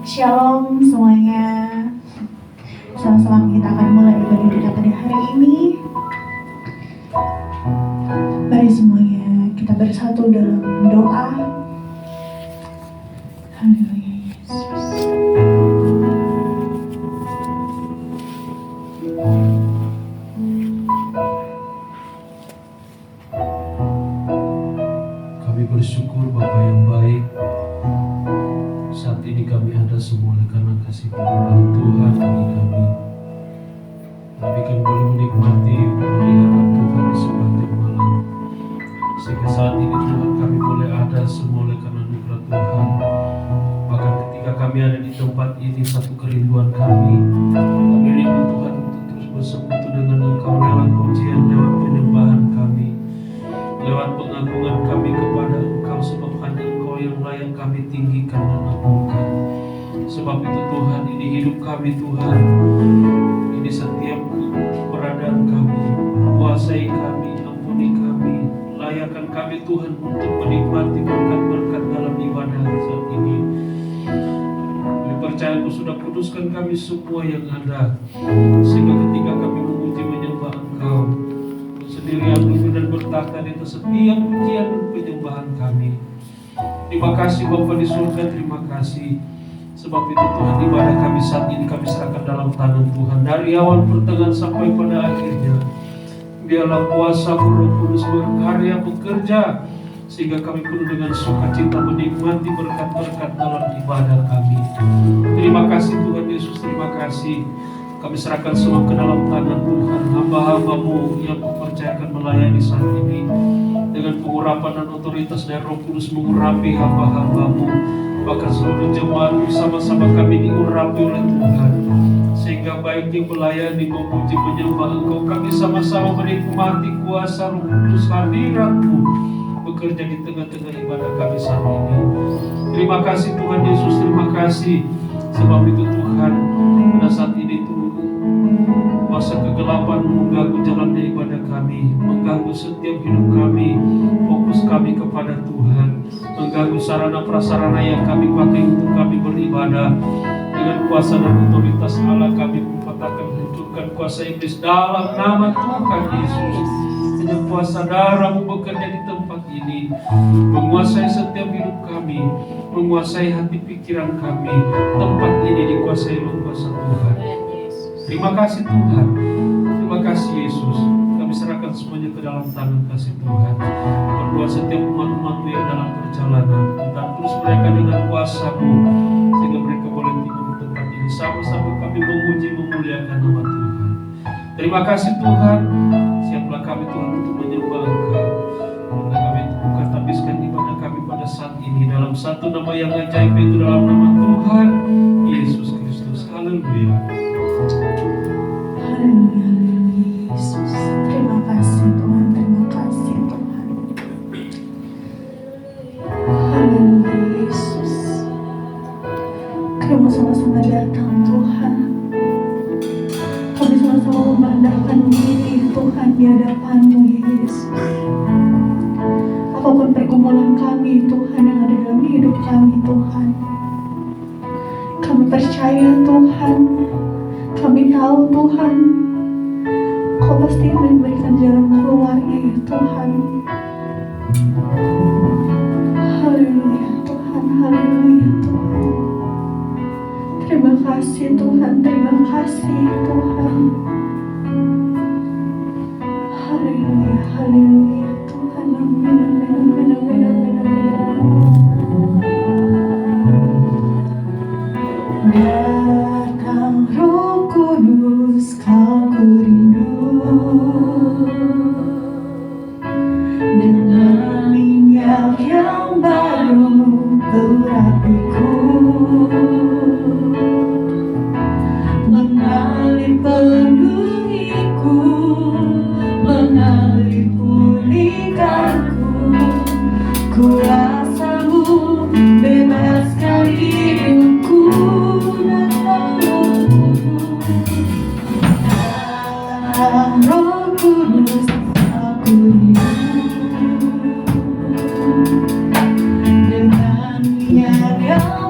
Shalom semuanya. Sama-sama kita akan mulai ibadah kita pada hari ini. Mari semuanya kita bersatu dalam doa. Haleluya Yesus. Kami bersyukur Bapa yang baik. Saat ini kami ada semua karena kasih pemurahan Tuhan bagi kami. Tapi kami boleh menikmati pemeliharaan Tuhan di sepanjang malam. Sehingga saat ini Tuhan kami boleh ada semua karena anugerah Tuhan. Bahkan ketika kami ada di tempat ini, satu kerinduan kami rindu Tuhan untuk terus bersekutu dengan Engkau lewat pujian, lewat penyembahan kami, lewat pengagungan kami kepada Engkau, sebab hanya Engkau yang layak kami tinggikan dan agungkan. Sebab itu Tuhan, ini hidup kami Tuhan, ini setiap keberadaan kami, kuasai kami, ampuni kami, layakkan kami Tuhan untuk menikmati berkat-berkat dalam ibadah saat ini. Kami percaya Engkau sudah kuduskan kami semua yang ada, sehingga ketika kami memuji menyembah Engkau sendirian duduk dan bertakhta di atas setiap pujian dan penyembahan kami. Terima kasih Bapa di surga, terima kasih. Sebab itu Tuhan, ibadah kami saat ini kami serahkan dalam tangan Tuhan, dari awal pertengahan sampai pada akhirnya. Biarlah kuasa Roh Kudus berkarya bekerja, sehingga kami penuh dengan sukacita menikmati berkat-berkat dalam ibadah kami. Terima kasih Tuhan Yesus, terima kasih. Kami serahkan semua ke dalam tangan Tuhan, hamba-hamba-Mu yang mempercayakan melayani saat ini. Dengan pengurapan dan otoritas dari Roh Kudus mengurapi hamba-hamba-Mu. Bahkan seluruh jemaat bersama-sama kami diurapi oleh Tuhan. Sehingga baik yang melayani, memuji, menyembah Engkau, kami sama-sama menikmati kuasa Roh Kudus, hadirat-Mu bekerja di tengah-tengah ibadah kami saat ini. Terima kasih Tuhan Yesus, terima kasih. Sebab itu Tuhan, pada saat ini Tuhan, kuasa kegelapan mengganggu jalannya ibadah kami, mengganggu setiap hidup kami, fokus kami kepada Tuhan, mengganggu sarana prasarana yang kami pakai untuk kami beribadah. Dengan kuasa dan otoritas Allah kami patahkan, hancurkan kuasa iblis dalam nama Tuhan Yesus. Dengan kuasa darah-Mu bekerja di tempat ini, menguasai setiap hidup kami, menguasai hati pikiran kami. Tempat ini dikuasai oleh kuasa Tuhan. Terima kasih Tuhan, terima kasih Yesus. Kami serahkan semuanya ke dalam tangan kasih Tuhan. Berdoa setiap umat-umat-Mu yang dalam perjalanan, kita terus mereka dengan kuasa-Mu, sehingga mereka boleh tiba di tempat ini. Sama-sama kami memuji, memuliakan nama Tuhan. Terima kasih Tuhan. Siaplah kami Tuhan untuk menyembah Engkau. Maka kami bukan habiskan ibadah kami pada saat ini dalam satu nama yang ajaib, itu dalam nama Tuhan Yesus Kristus. Haleluya. Haleluya Yesus. Terima kasih Tuhan, terima kasih Tuhan. Haleluya Yesus. Kami sama-sama datang Tuhan. Kami sama-sama merendahkan diri Tuhan di hadapan-Mu Yesus. Apapun pergumulan kami Tuhan yang ada dalam hidup kami Tuhan, kami percaya Tuhan, kami tahu Tuhan, Kau pasti memberikan jalan keluarnya ya Tuhan. Haleluya Tuhan, haleluya Tuhan. Terima kasih Tuhan, terima kasih Tuhan. Haleluya, haleluya Tuhan. Amin, amin, amin, amin, amin, amin. Datang Roh Kudus, Kau kurindu, dengan minyak yang baru urapiku, mengalir penuhiku, mengalir pulihkanku. Kuasa-Mu bebaskan hidupku. Datang Roh Kudus, aku rindu, dengan minyak yang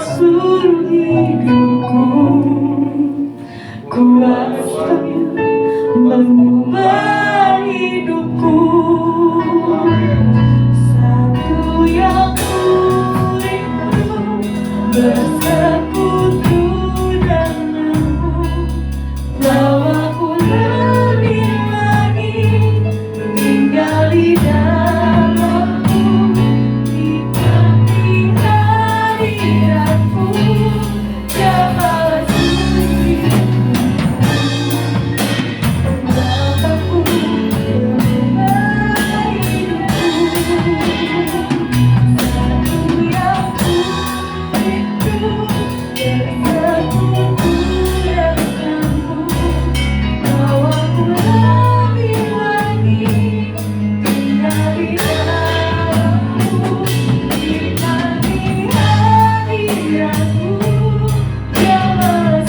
seluruh hidupku. Kuasanya mengubah hidupku. Satu yang ku rindu bersekutu denganmu. Bawaku lebih lagi tinggal di dalammu. Nikmati hadiratmu. Jamalah Bapakku mengubah hidupku. Satu yang ku rindu bersekutu denganmu. Bawaku lebih lagi tinggal di dalammu. Nikmati hadiratmu. Jamalah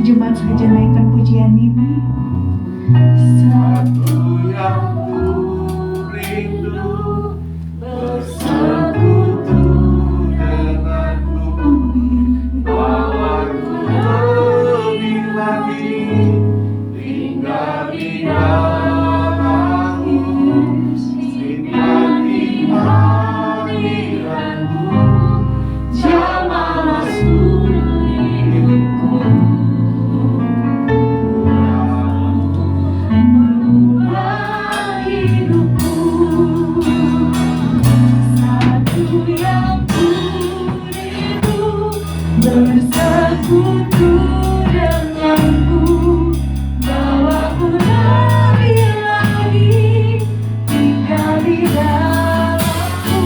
Jemaat saja naikkan pujian ini. Satu yang ku rindu bersekutu denganmu. Bawaku lebih lagi tinggal di dalammu. Nikmati hadiratmu. Jamalah seluruh hidupku. Bersekutu denganmu. Bawaku lebih lagi tinggal di dalammu.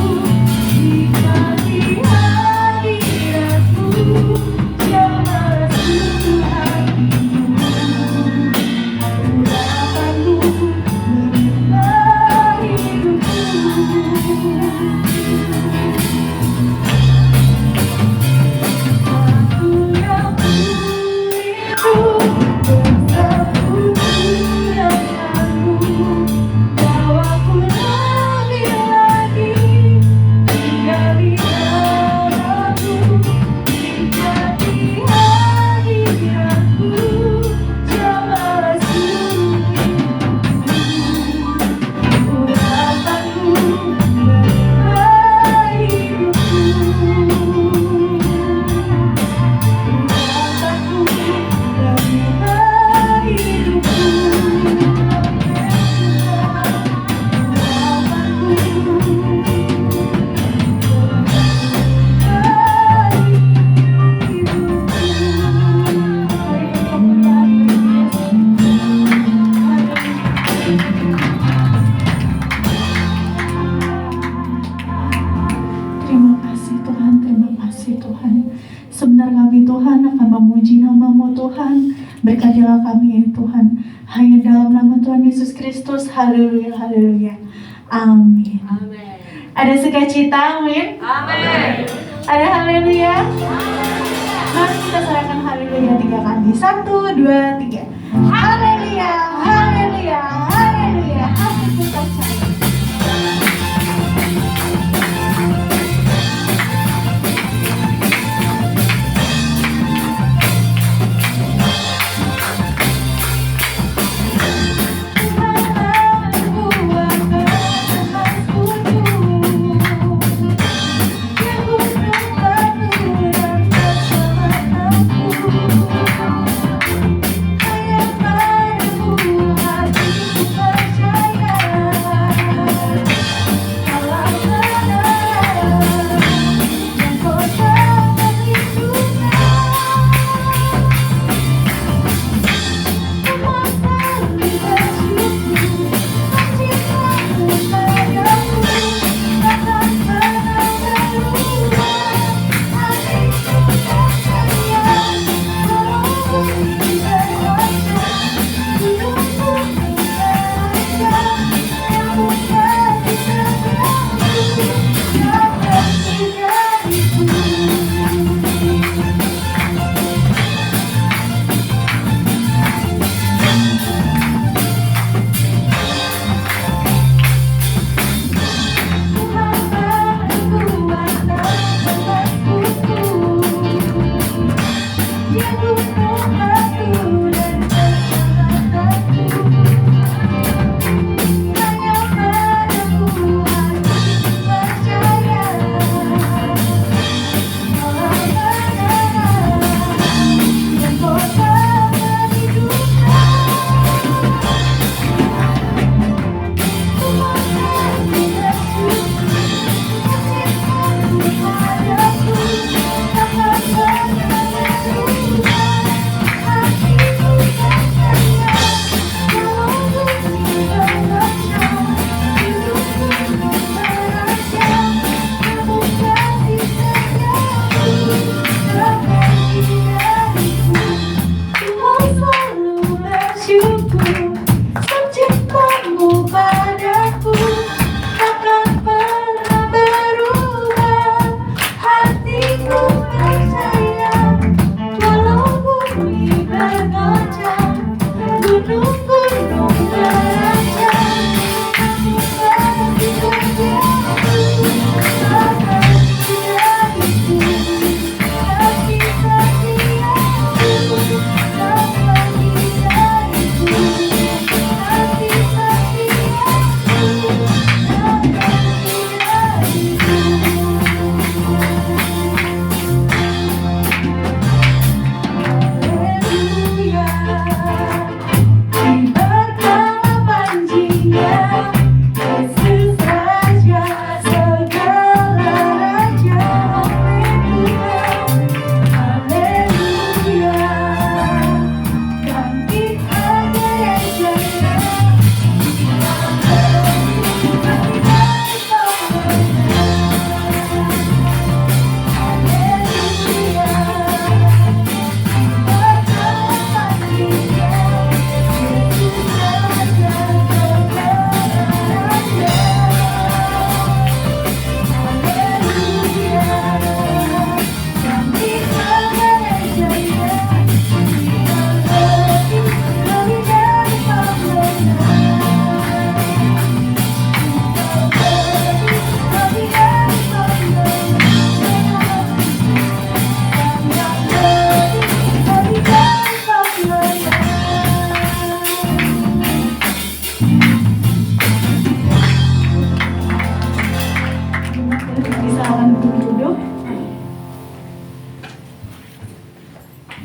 Nikmati hadiratmu. Jamalah seluruh hatimu. Harapanmu mengubah hidupku. Tuhan, terima kasih Tuhan. Sebentar kami Tuhan akan memuji nama-Mu Tuhan. Berkatilah kami ya Tuhan. Hanya dalam nama Tuhan Yesus Kristus. Haleluya, haleluya. Amin. Amin. Ada sukacita, amin. Amin. Ada haleluya. Mari kita serahkan haleluya 3 kali. 1, 2, 3. Haleluya, haleluya, haleluya. Aku percaya.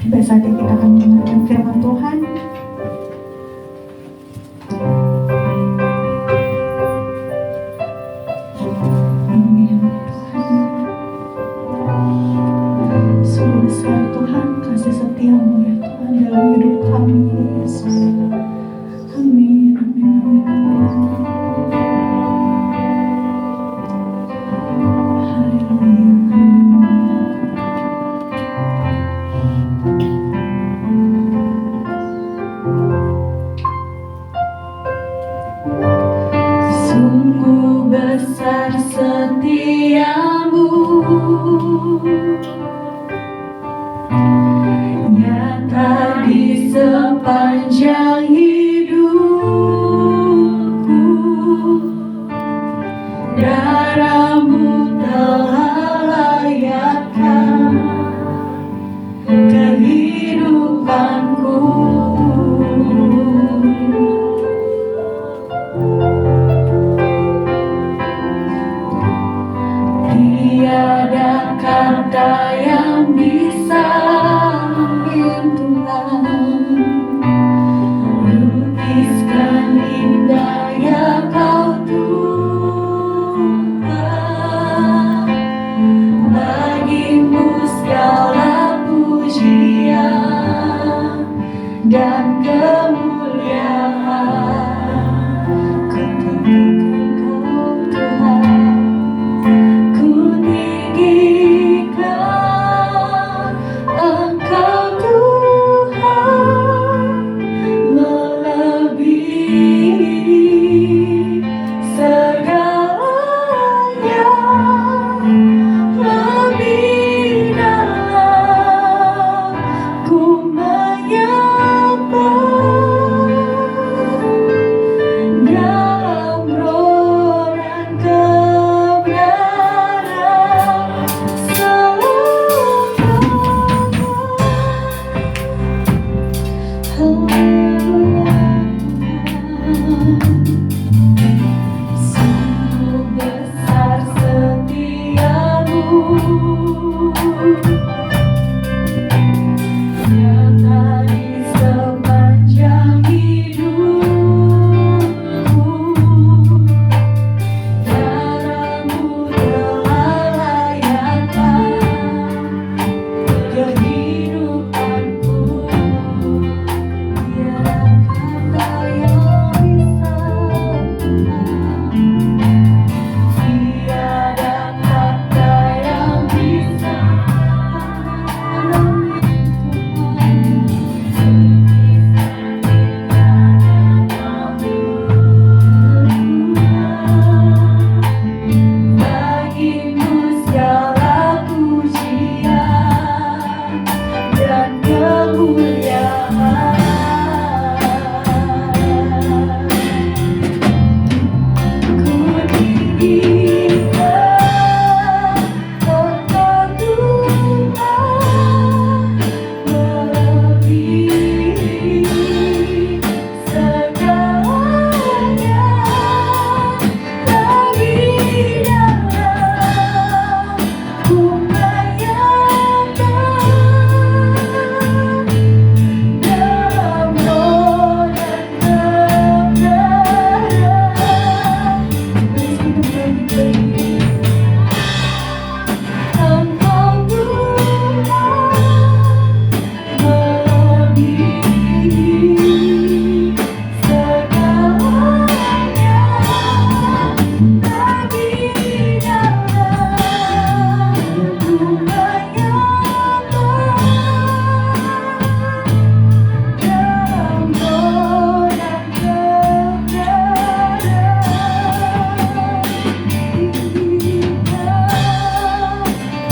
Tiba saatnya kita akan mendengarkan firman Tuhan. Amin. Sungguh besar Tuhan kasih setiamu ya Tuhan dalam hidup kami Yesus. Amin, amin, amin, amin. Haleluya. nyata di sepanjang hidupku. Darahmu telah layakkan kehidupanku. Tiada kata yang bisa menyentuhkan, lukiskan indahnya Kau Tuhan. Bagimu segala pujian dan kemuliaan. Kutinggikan Kau Tuhan, kutinggikan Engkau Tuhan, melebihi segalanya. Lebih dalam ku menyembah, dalam roh dan kebenaran selamanya. Sungguh besar setiamu, nyata di sepanjang hidupku. Darahmu telah layakkan kehidupanku. Tiada kata yang bisa tiada kata yang bisa bagimu segala pujian dan kemuliaan. Kutinggikan Engkau Tuhan, melebihi segalanya. Lebih dalam ku menyembah, dalam roh dan kebenaran. Engkau Tuhan, melebihi segalanya. Lebih dalam ku menyembah, dalam roh dan kebenaran.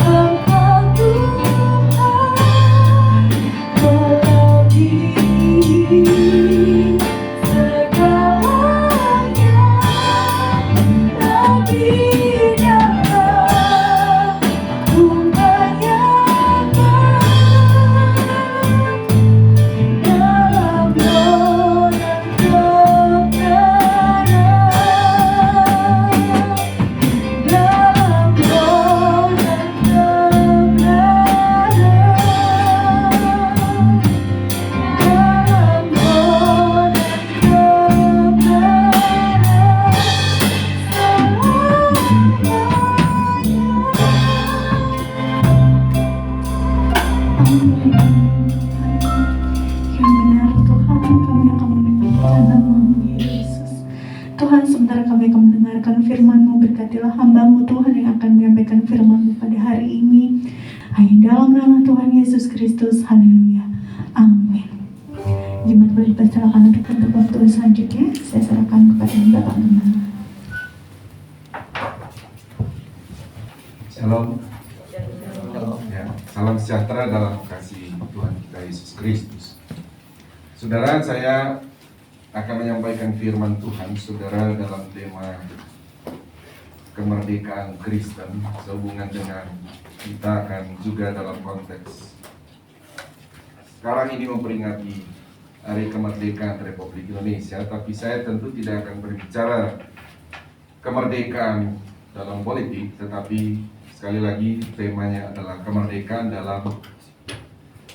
Engkau Tuhan, melebihi segalanya. Lebih dalam ku menyembah, dalam roh dan kebenaran. Dalam roh dan kebenaran. Dalam roh dan Tuhan, sementara kami akan mendengarkan firman-Mu, berkatilah hamba-Mu Tuhan yang akan menyampaikan firman-Mu pada hari ini. Hanya dalam nama Tuhan Yesus Kristus, haleluya, amin. Jemaat boleh dipersilakan untuk waktu selanjutnya. Saya serahkan kepada Bapak Gembala. Shalom. Salam sejahtera dalam kasih Tuhan kita Yesus Kristus. Saudara, saya akan menyampaikan firman Tuhan saudara dalam tema kemerdekaan Kristen sehubungan dengan kita akan juga dalam konteks sekarang ini memperingati Hari Kemerdekaan Republik Indonesia, tapi saya tentu tidak akan berbicara kemerdekaan dalam politik, tetapi sekali lagi temanya adalah kemerdekaan dalam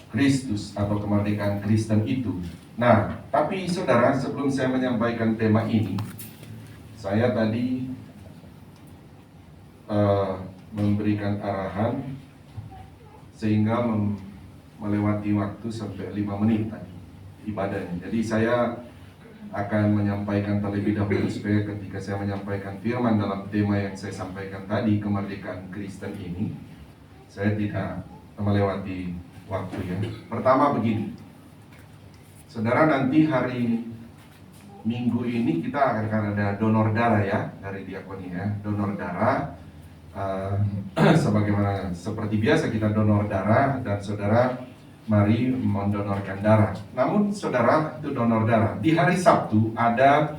Kristus atau kemerdekaan Kristen itu. Nah, tapi saudara, sebelum saya menyampaikan tema ini, saya tadi memberikan arahan sehingga melewati waktu sampai 5 menit tadi ibadahnya. Jadi saya akan menyampaikan terlebih dahulu supaya ketika saya menyampaikan firman dalam tema yang saya sampaikan tadi, kemerdekaan Kristen ini, saya tidak melewati waktu ya. Pertama begini, saudara, nanti hari Minggu ini kita akan ada donor darah ya dari diakonia, donor darah. Sebagaimana seperti biasa kita donor darah dan saudara mari mendonorkan darah. Namun saudara, itu donor darah. Di hari Sabtu ada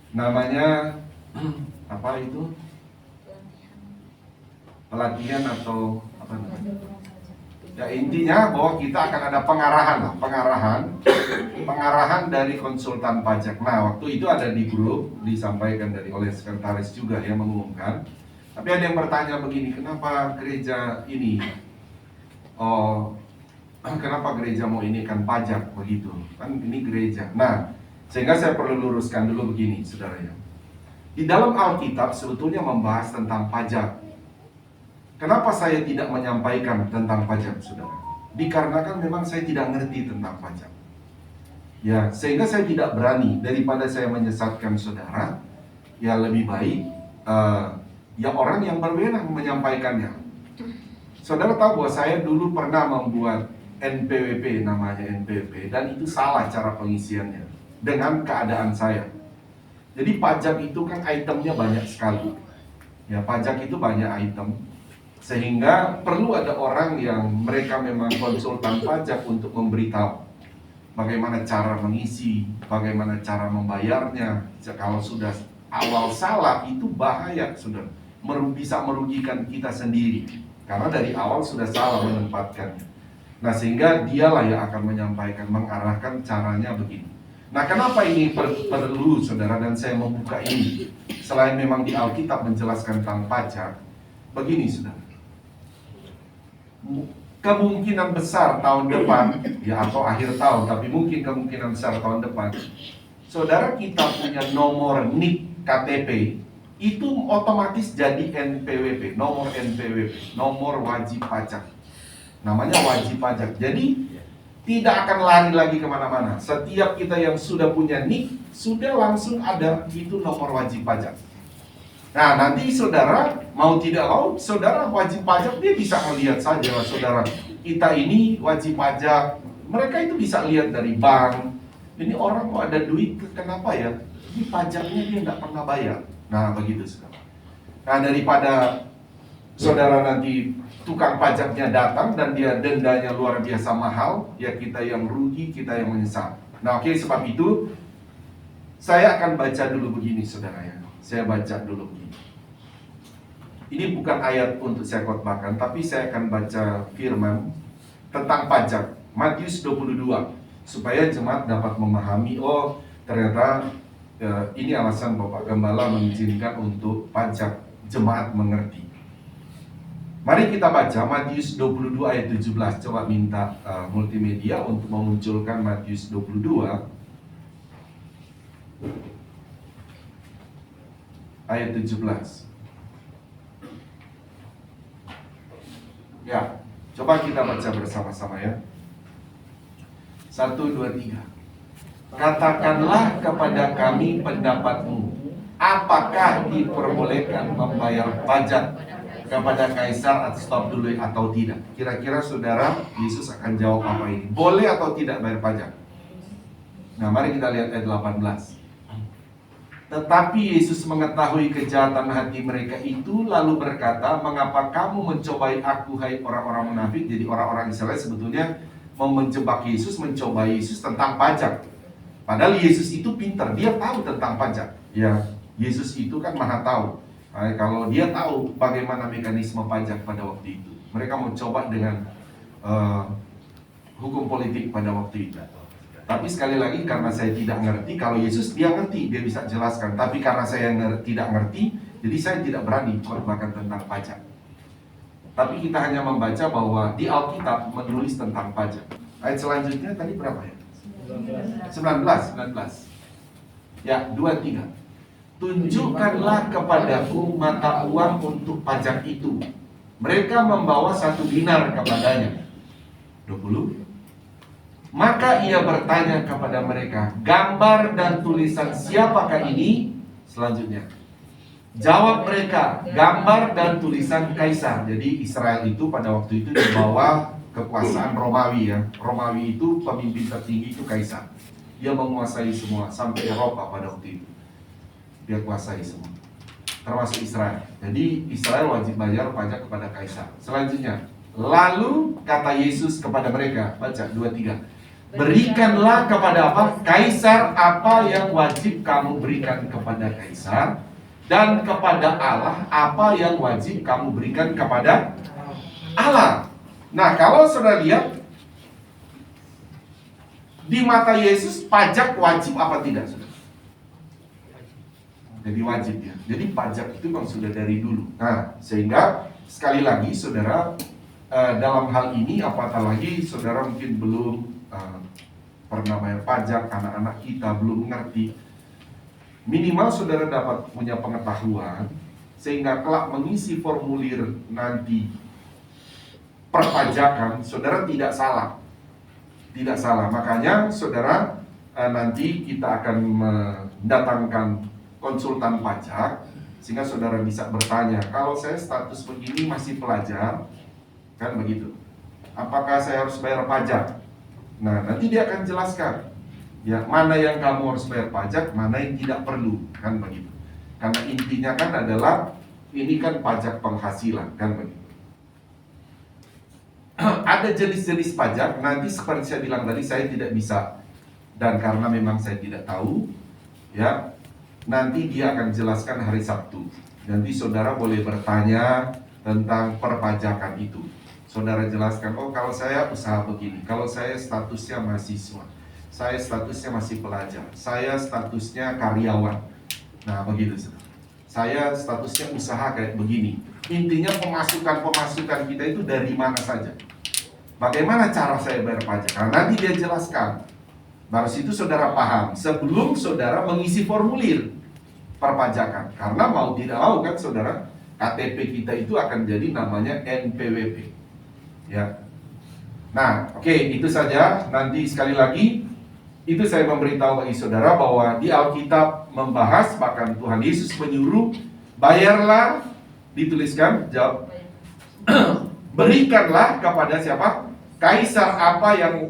namanya apa itu? Pelatihan atau apa namanya? Ya intinya bahwa kita akan ada pengarahan dari konsultan pajak. Nah, waktu itu ada di grup disampaikan oleh sekretaris juga yang mengumumkan. Tapi ada yang bertanya begini, kenapa gereja ini kenapa gereja mau ini kan pajak begitu? Kan ini gereja. Nah, sehingga saya perlu luruskan dulu begini, saudara ya. Di dalam Alkitab sebetulnya membahas tentang pajak. Kenapa saya tidak menyampaikan tentang pajak, saudara? Dikarenakan memang saya tidak ngerti tentang pajak. Ya, sehingga saya tidak berani, daripada saya menyesatkan saudara, ya lebih baik ya orang yang berwenang menyampaikannya. Saudara tahu bahwa saya dulu pernah membuat NPWP, namanya NPWP, dan itu salah cara pengisiannya dengan keadaan saya. Jadi pajak itu kan itemnya banyak sekali. Ya, pajak itu banyak item, sehingga perlu ada orang yang mereka memang konsultan pajak untuk memberitahu bagaimana cara mengisi, bagaimana cara membayarnya. Kalau sudah awal salah itu bahaya, sudah bisa merugikan kita sendiri. Karena dari awal sudah salah menempatkannya. Nah, sehingga dialah yang akan menyampaikan, mengarahkan caranya begini. Nah, kenapa ini perlu, saudara, dan saya membuka ini? Selain memang di Alkitab menjelaskan tentang pajak, begini, saudara. Kemungkinan besar tahun depan, ya atau akhir tahun, tapi mungkin kemungkinan besar tahun depan, saudara kita punya nomor NIK KTP, itu otomatis jadi NPWP, nomor NPWP, nomor wajib pajak. Namanya wajib pajak. Jadi tidak akan lari lagi kemana-mana. Setiap kita yang sudah punya NIK, sudah langsung ada itu nomor wajib pajak. Nah, nanti saudara mau tidak mau, saudara wajib pajak dia bisa melihat saja, saudara kita ini wajib pajak. Mereka itu bisa lihat dari bank. Ini orang kok ada duit, kenapa ya? Ini pajaknya dia nggak pernah bayar. Nah, begitu saudara. Nah, daripada saudara nanti tukang pajaknya datang dan dia dendanya luar biasa mahal, ya kita yang rugi, kita yang menyesal. Nah, oke, sebab itu saya akan baca dulu begini, saudara ya. Saya baca dulu begini. Ini bukan ayat untuk saya khotbahkan, tapi saya akan baca firman tentang pajak, Matius 22, supaya jemaat dapat memahami, oh ternyata ini alasan Bapak Gembala mengizinkan untuk pajak jemaat mengerti. Mari kita baca Matius 22 ayat 17. Coba minta multimedia untuk memunculkan Matius 22 ayat 17. Ya, coba kita baca bersama-sama ya. 1, 2, 3. Katakanlah kepada kami pendapatmu, apakah diperbolehkan membayar pajak kepada kaisar atau stop dulu atau tidak? Kira-kira saudara, Yesus akan jawab apa ini? Boleh atau tidak bayar pajak? Nah, mari kita lihat ayat 18. Tetapi Yesus mengetahui kejahatan hati mereka itu, lalu berkata, mengapa kamu mencobai aku, hai orang-orang munafik? Jadi orang-orang Israel sebetulnya mau menjebak Yesus, mencobai Yesus tentang pajak. Padahal Yesus itu pintar, dia tahu tentang pajak. Ya, Yesus itu kan maha tahu. Nah, kalau dia tahu bagaimana mekanisme pajak pada waktu itu, mereka mau coba dengan hukum politik pada waktu itu. Tapi sekali lagi, karena saya tidak ngerti, kalau Yesus dia ngerti, dia bisa jelaskan. Tapi karena saya tidak ngerti, jadi saya tidak berani khotbahkan tentang pajak. Tapi kita hanya membaca bahwa di Alkitab menulis tentang pajak. Ayat selanjutnya tadi berapa ya? 19. Ya, 23. Tunjukkanlah kepadaku mata uang untuk pajak itu. Mereka membawa 1 dinar kepadanya. 20. Maka ia bertanya kepada mereka, gambar dan tulisan siapakah ini? Selanjutnya, jawab mereka, gambar dan tulisan Kaisar. Jadi Israel itu pada waktu itu di bawah kekuasaan Romawi ya. Romawi itu pemimpin tertinggi itu Kaisar. Dia menguasai semua sampai Eropa pada waktu itu. Dia kuasai semua, termasuk Israel. Jadi Israel wajib bayar pajak kepada Kaisar. Selanjutnya, lalu kata Yesus kepada mereka, baca 23. Berikanlah kepada apa? Kaisar apa yang wajib kamu berikan kepada Kaisar, dan kepada Allah apa yang wajib kamu berikan kepada Allah. Nah, kalau saudara lihat di mata Yesus, pajak wajib apa tidak, saudara? Jadi wajib ya. Jadi pajak itu memang sudah dari dulu. Nah, sehingga sekali lagi saudara, dalam hal ini apatah lagi saudara mungkin belum pernah bayar pajak, anak-anak kita belum mengerti. Minimal saudara dapat punya pengetahuan sehingga kelak mengisi formulir nanti perpajakan, saudara tidak salah. Tidak salah. Makanya saudara, nanti kita akan mendatangkan konsultan pajak sehingga saudara bisa bertanya, kalau saya status begini masih pelajar, kan begitu, apakah saya harus bayar pajak? Nah, nanti dia akan jelaskan ya, mana yang kamu harus bayar pajak, mana yang tidak perlu, kan begitu. Karena intinya kan adalah ini kan pajak penghasilan, kan begitu. Ada jenis-jenis pajak, nanti seperti saya bilang tadi, saya tidak bisa, dan karena memang saya tidak tahu ya, nanti dia akan jelaskan hari Sabtu. Nanti saudara boleh bertanya tentang perpajakan itu. Saudara jelaskan, oh kalau saya usaha begini, kalau saya statusnya mahasiswa, saya statusnya masih pelajar, saya statusnya karyawan. Nah begitu, saya statusnya usaha kayak begini. Intinya pemasukan kita itu dari mana saja. Bagaimana cara saya bayar pajak? Nah, nanti dia jelaskan. Baru situ saudara paham sebelum saudara mengisi formulir perpajakan. Karena mau tidak mau kan saudara, KTP kita itu akan jadi namanya NPWP. Ya. Nah, oke, itu saja. Nanti sekali lagi itu saya memberitahu bagi saudara bahwa di Alkitab membahas, bahkan Tuhan Yesus menyuruh, bayarlah, dituliskan, jawab, berikanlah kepada siapa? Kaisar apa yang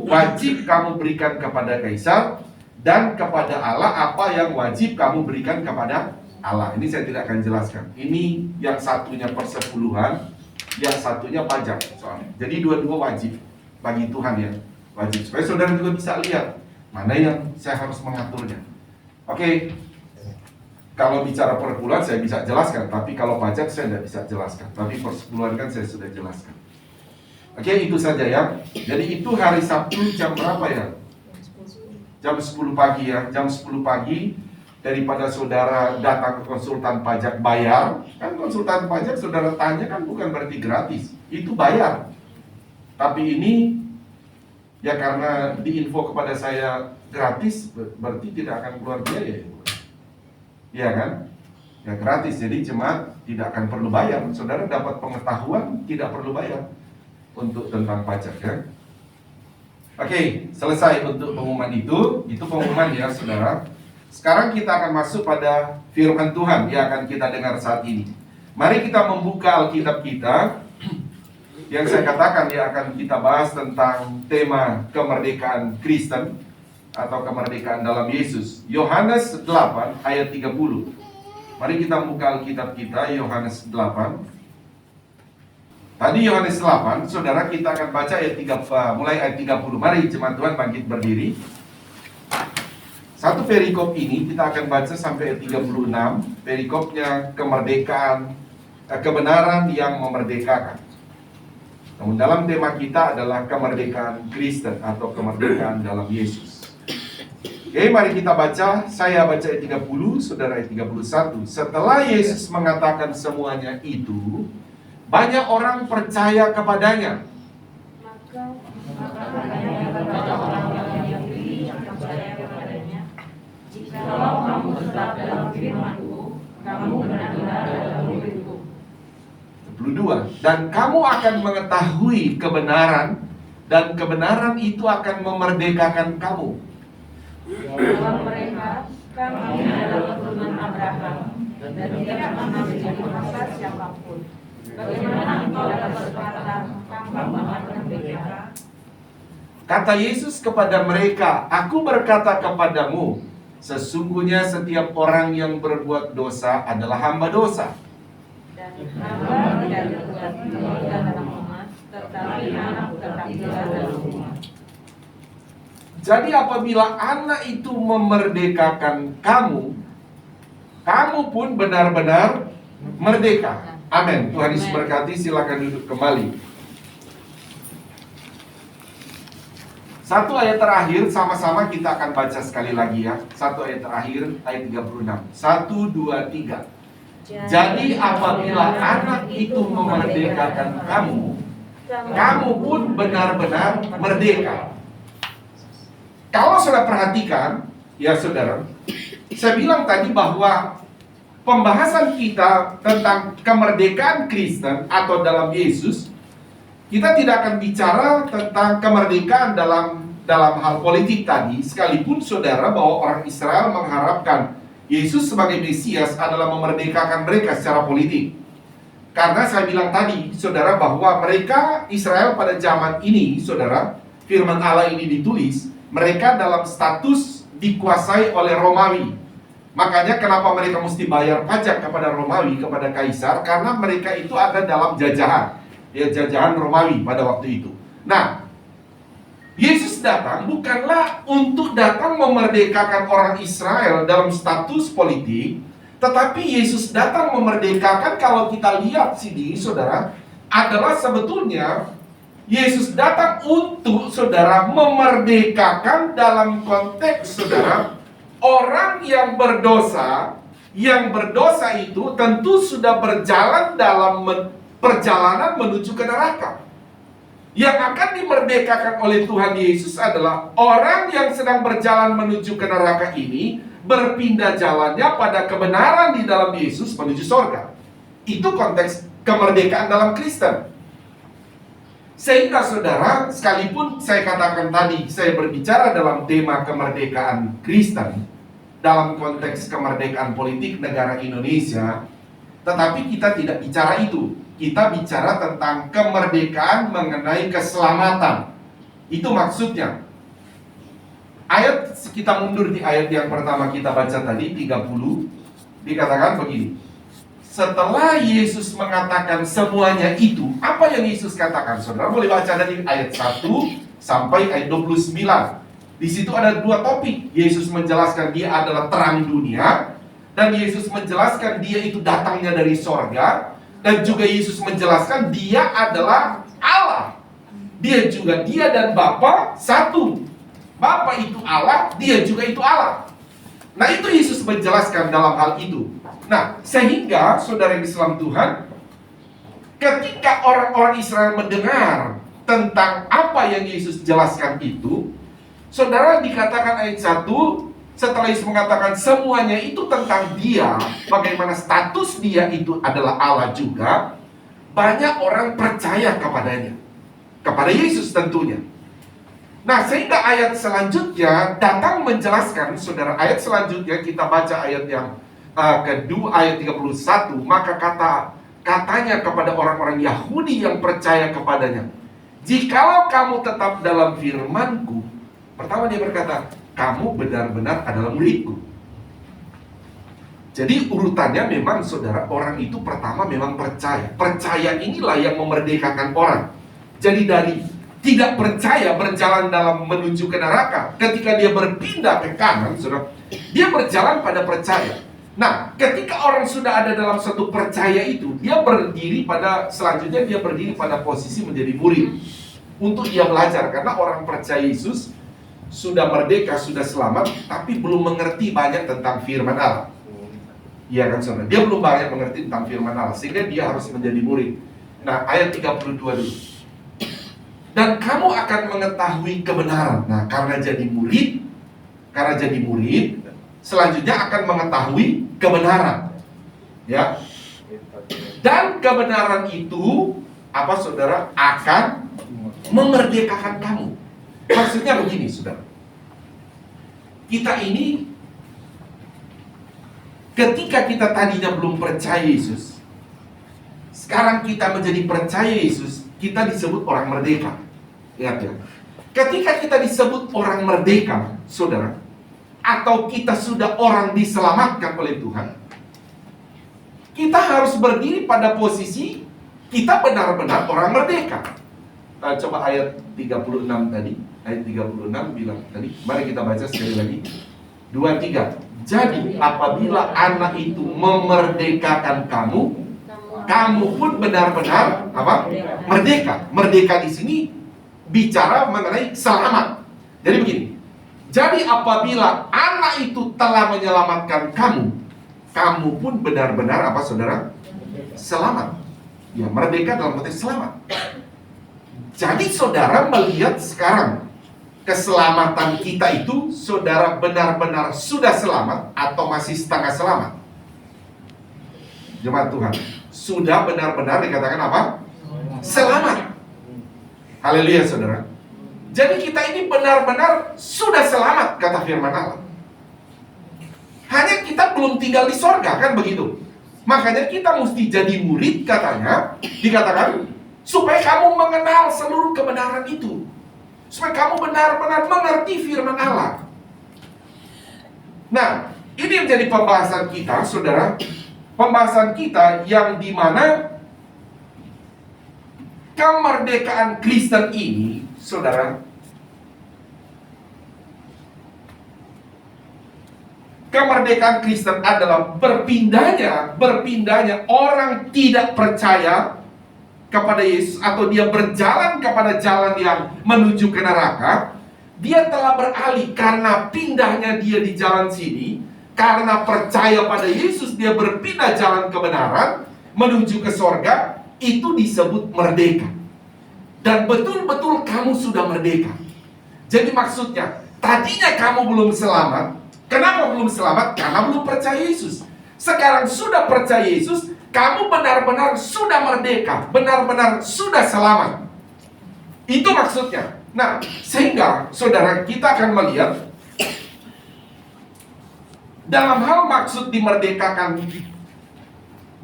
wajib kamu berikan kepada Kaisar, dan kepada Allah apa yang wajib kamu berikan kepada Allah. Ini saya tidak akan jelaskan. Ini yang satunya persepuluhan, yang satunya pajak soalnya. Jadi dua-dua wajib bagi Tuhan ya, wajib. Supaya saudara juga bisa lihat mana yang saya harus mengaturnya. Oke. Kalau bicara perpuluhan saya bisa jelaskan, tapi kalau pajak saya tidak bisa jelaskan. Tapi persepuluhan kan saya sudah jelaskan. Oke, itu saja ya. Jadi itu hari Sabtu jam berapa ya? Jam 10 pagi ya. Jam 10 pagi. Daripada saudara datang ke konsultan pajak bayar, kan konsultan pajak saudara tanya kan bukan berarti gratis, itu bayar. Tapi ini ya karena diinfo kepada saya gratis, berarti tidak akan keluar biaya. Iya kan? Ya gratis, jadi jemaat tidak akan perlu bayar. Saudara dapat pengetahuan tidak perlu bayar untuk tentang pajak ya. Oke, selesai untuk pengumuman itu pengumuman ya saudara. Sekarang kita akan masuk pada firman Tuhan yang akan kita dengar saat ini. Mari kita membuka Alkitab kita. Yang saya katakan ya akan kita bahas tentang tema kemerdekaan Kristen. atau kemerdekaan dalam Yesus. Yohanes 8 ayat 30. Mari kita buka Alkitab kita, Yohanes 8. Tadi Yohanes 8, saudara, kita akan baca ayat 3, mulai ayat 30. Mari jemaat Tuhan bangkit berdiri. Satu perikop ini kita akan baca sampai ayat 36. Perikopnya kemerdekaan, kebenaran yang memerdekakan. Namun dalam tema kita adalah kemerdekaan Kristen atau kemerdekaan dalam Yesus. Oke, mari kita baca. Saya baca ayat 30, saudara ayat 31. Setelah Yesus mengatakan semuanya itu, banyak orang percaya kepadanya. Jikalau kamu tetap dalam firman-Ku, kamu benar-benar dalam hidupku. 22. Dan kamu akan mengetahui kebenaran, dan kebenaran itu akan memerdekakan kamu. Dalam mereka, kami adalah keturunan Abraham, dan tidak pernah menjadi masa siapapun. Bagaimana engkau dapat berkata, kamu akan merdeka? Kata Yesus kepada mereka, Aku berkata kepadamu, sesungguhnya setiap orang yang berbuat dosa adalah hamba dosa. Dan hamba tidak berbuat tinggal dalam umat, tetapi anak tetap tinggal dalam umat. Jadi apabila anak itu memerdekakan kamu, kamu pun benar-benar merdeka. Amin. Tuhan Yesus berkati, silakan duduk kembali. Satu ayat terakhir, sama-sama kita akan baca sekali lagi ya. Satu ayat terakhir, ayat 36. 1, 2, 3. Jadi apabila anak itu memerdekakan kamu, kamu pun benar-benar merdeka. Kalau saudara perhatikan, ya saudara, saya bilang tadi bahwa pembahasan kita tentang kemerdekaan Kristen atau dalam Yesus, kita tidak akan bicara tentang kemerdekaan dalam hal politik tadi, sekalipun saudara bahwa orang Israel mengharapkan Yesus sebagai Mesias adalah memerdekakan mereka secara politik. Karena saya bilang tadi, saudara, bahwa mereka Israel pada zaman ini, saudara, firman Allah ini ditulis, mereka dalam status dikuasai oleh Romawi. Makanya kenapa mereka mesti bayar pajak kepada Romawi, kepada Kaisar, karena mereka itu ada dalam jajahan, ya jajahan Romawi pada waktu itu. Nah, Yesus datang bukanlah untuk datang memerdekakan orang Israel dalam status politik, tetapi Yesus datang memerdekakan, kalau kita lihat sini, saudara, adalah sebetulnya Yesus datang untuk, saudara, memerdekakan dalam konteks, saudara, orang yang berdosa itu tentu sudah berjalan dalam perjalanan menuju ke neraka. Yang akan dimerdekakan oleh Tuhan Yesus adalah orang yang sedang berjalan menuju ke neraka ini berpindah jalannya pada kebenaran di dalam Yesus menuju surga. Itu konteks kemerdekaan dalam Kristen. Sehingga saudara, sekalipun saya katakan tadi, saya berbicara dalam tema kemerdekaan Kristen dalam konteks kemerdekaan politik negara Indonesia, tetapi kita tidak bicara itu. Kita bicara tentang kemerdekaan mengenai keselamatan. Itu maksudnya. Ayat, kita mundur di ayat yang pertama kita baca tadi, 30, dikatakan begini. Setelah Yesus mengatakan semuanya itu, apa yang Yesus katakan? Saudara boleh baca dari ayat 1 sampai ayat 29. Di situ ada dua topik. Yesus menjelaskan dia adalah terang dunia, dan Yesus menjelaskan dia itu datangnya dari sorga, dan juga Yesus menjelaskan dia adalah Allah. Dia dan Bapa satu. Bapa itu Allah, dia juga itu Allah. Nah, itu Yesus menjelaskan dalam hal itu. Nah, sehingga saudara Islam Tuhan, ketika orang-orang Israel mendengar tentang apa yang Yesus jelaskan itu, saudara, dikatakan ayat 1, setelah Yesus mengatakan semuanya itu tentang dia, bagaimana status dia itu adalah Allah juga, banyak orang percaya kepadanya, kepada Yesus tentunya. Nah, sehingga ayat selanjutnya datang menjelaskan, saudara, ayat selanjutnya kita baca ayat yang kedua, ayat 31, maka katanya kepada orang-orang Yahudi yang percaya kepadanya, jikalau kamu tetap dalam firman-Ku, pertama dia berkata, kamu benar-benar adalah muridku. Jadi urutannya memang saudara, orang itu pertama memang percaya. Percaya inilah yang memerdekakan orang. Jadi dari tidak percaya berjalan dalam menuju ke neraka, ketika dia berpindah ke kanan, saudara, dia berjalan pada percaya. Nah, ketika orang sudah ada dalam satu percaya itu, dia berdiri pada, selanjutnya dia berdiri pada posisi menjadi murid. Untuk dia belajar, karena orang percaya Yesus sudah merdeka, sudah selamat, tapi belum mengerti banyak tentang firman Allah. Iya kan saudara? Dia belum banyak mengerti tentang firman Allah, sehingga dia harus menjadi murid. Nah, ayat 32 dulu. Dan kamu akan mengetahui kebenaran. Nah, karena jadi murid, selanjutnya akan mengetahui kebenaran. Ya. Dan kebenaran itu, apa saudara, akan memerdekakan kamu. Maksudnya begini, saudara. Kita ini, ketika kita tadinya belum percaya Yesus, sekarang kita menjadi percaya Yesus, kita disebut orang merdeka. Lihat ya. Ketika kita disebut orang merdeka, saudara, atau kita sudah orang diselamatkan oleh Tuhan, kita harus berdiri pada posisi kita benar-benar orang merdeka. Nah, coba ayat 36 tadi. Ayat 36 bilang tadi. Mari kita baca sekali lagi. 2-3. Jadi apabila anak itu memerdekakan kamu, kamu pun benar-benar apa? Merdeka. Merdeka di sini bicara mengenai selamat. Jadi begini. Jadi apabila anak itu telah menyelamatkan kamu, kamu pun benar-benar apa saudara? Selamat. Ya, merdeka dalam konteks selamat. Jadi saudara melihat sekarang keselamatan kita itu, saudara benar-benar sudah selamat atau masih setengah selamat? Jemaat Tuhan, sudah benar-benar dikatakan apa? Selamat. Haleluya saudara. Jadi kita ini benar-benar sudah selamat, kata firman Allah. Hanya kita belum tinggal di sorga, kan begitu. Makanya kita mesti jadi murid, katanya, dikatakan, supaya kamu mengenal seluruh kebenaran itu. Supaya kamu benar-benar mengerti firman Allah. Nah, ini yang jadi pembahasan kita, saudara. Pembahasan kita yang dimana kemerdekaan Kristen ini, saudara, kemerdekaan Kristen adalah berpindahnya orang tidak percaya kepada Yesus, atau dia berjalan kepada jalan yang menuju ke neraka. Dia telah beralih karena pindahnya dia di jalan sini, karena percaya pada Yesus dia berpindah jalan kebenaran menuju ke sorga. Itu disebut merdeka. Dan betul-betul kamu sudah merdeka. Jadi maksudnya, tadinya kamu belum selamat. Kenapa belum selamat? Karena belum percaya Yesus. Sekarang sudah percaya Yesus, kamu benar-benar sudah merdeka, benar-benar sudah selamat. Itu maksudnya. Nah, sehingga saudara, kita akan melihat dalam hal maksud dimerdekakan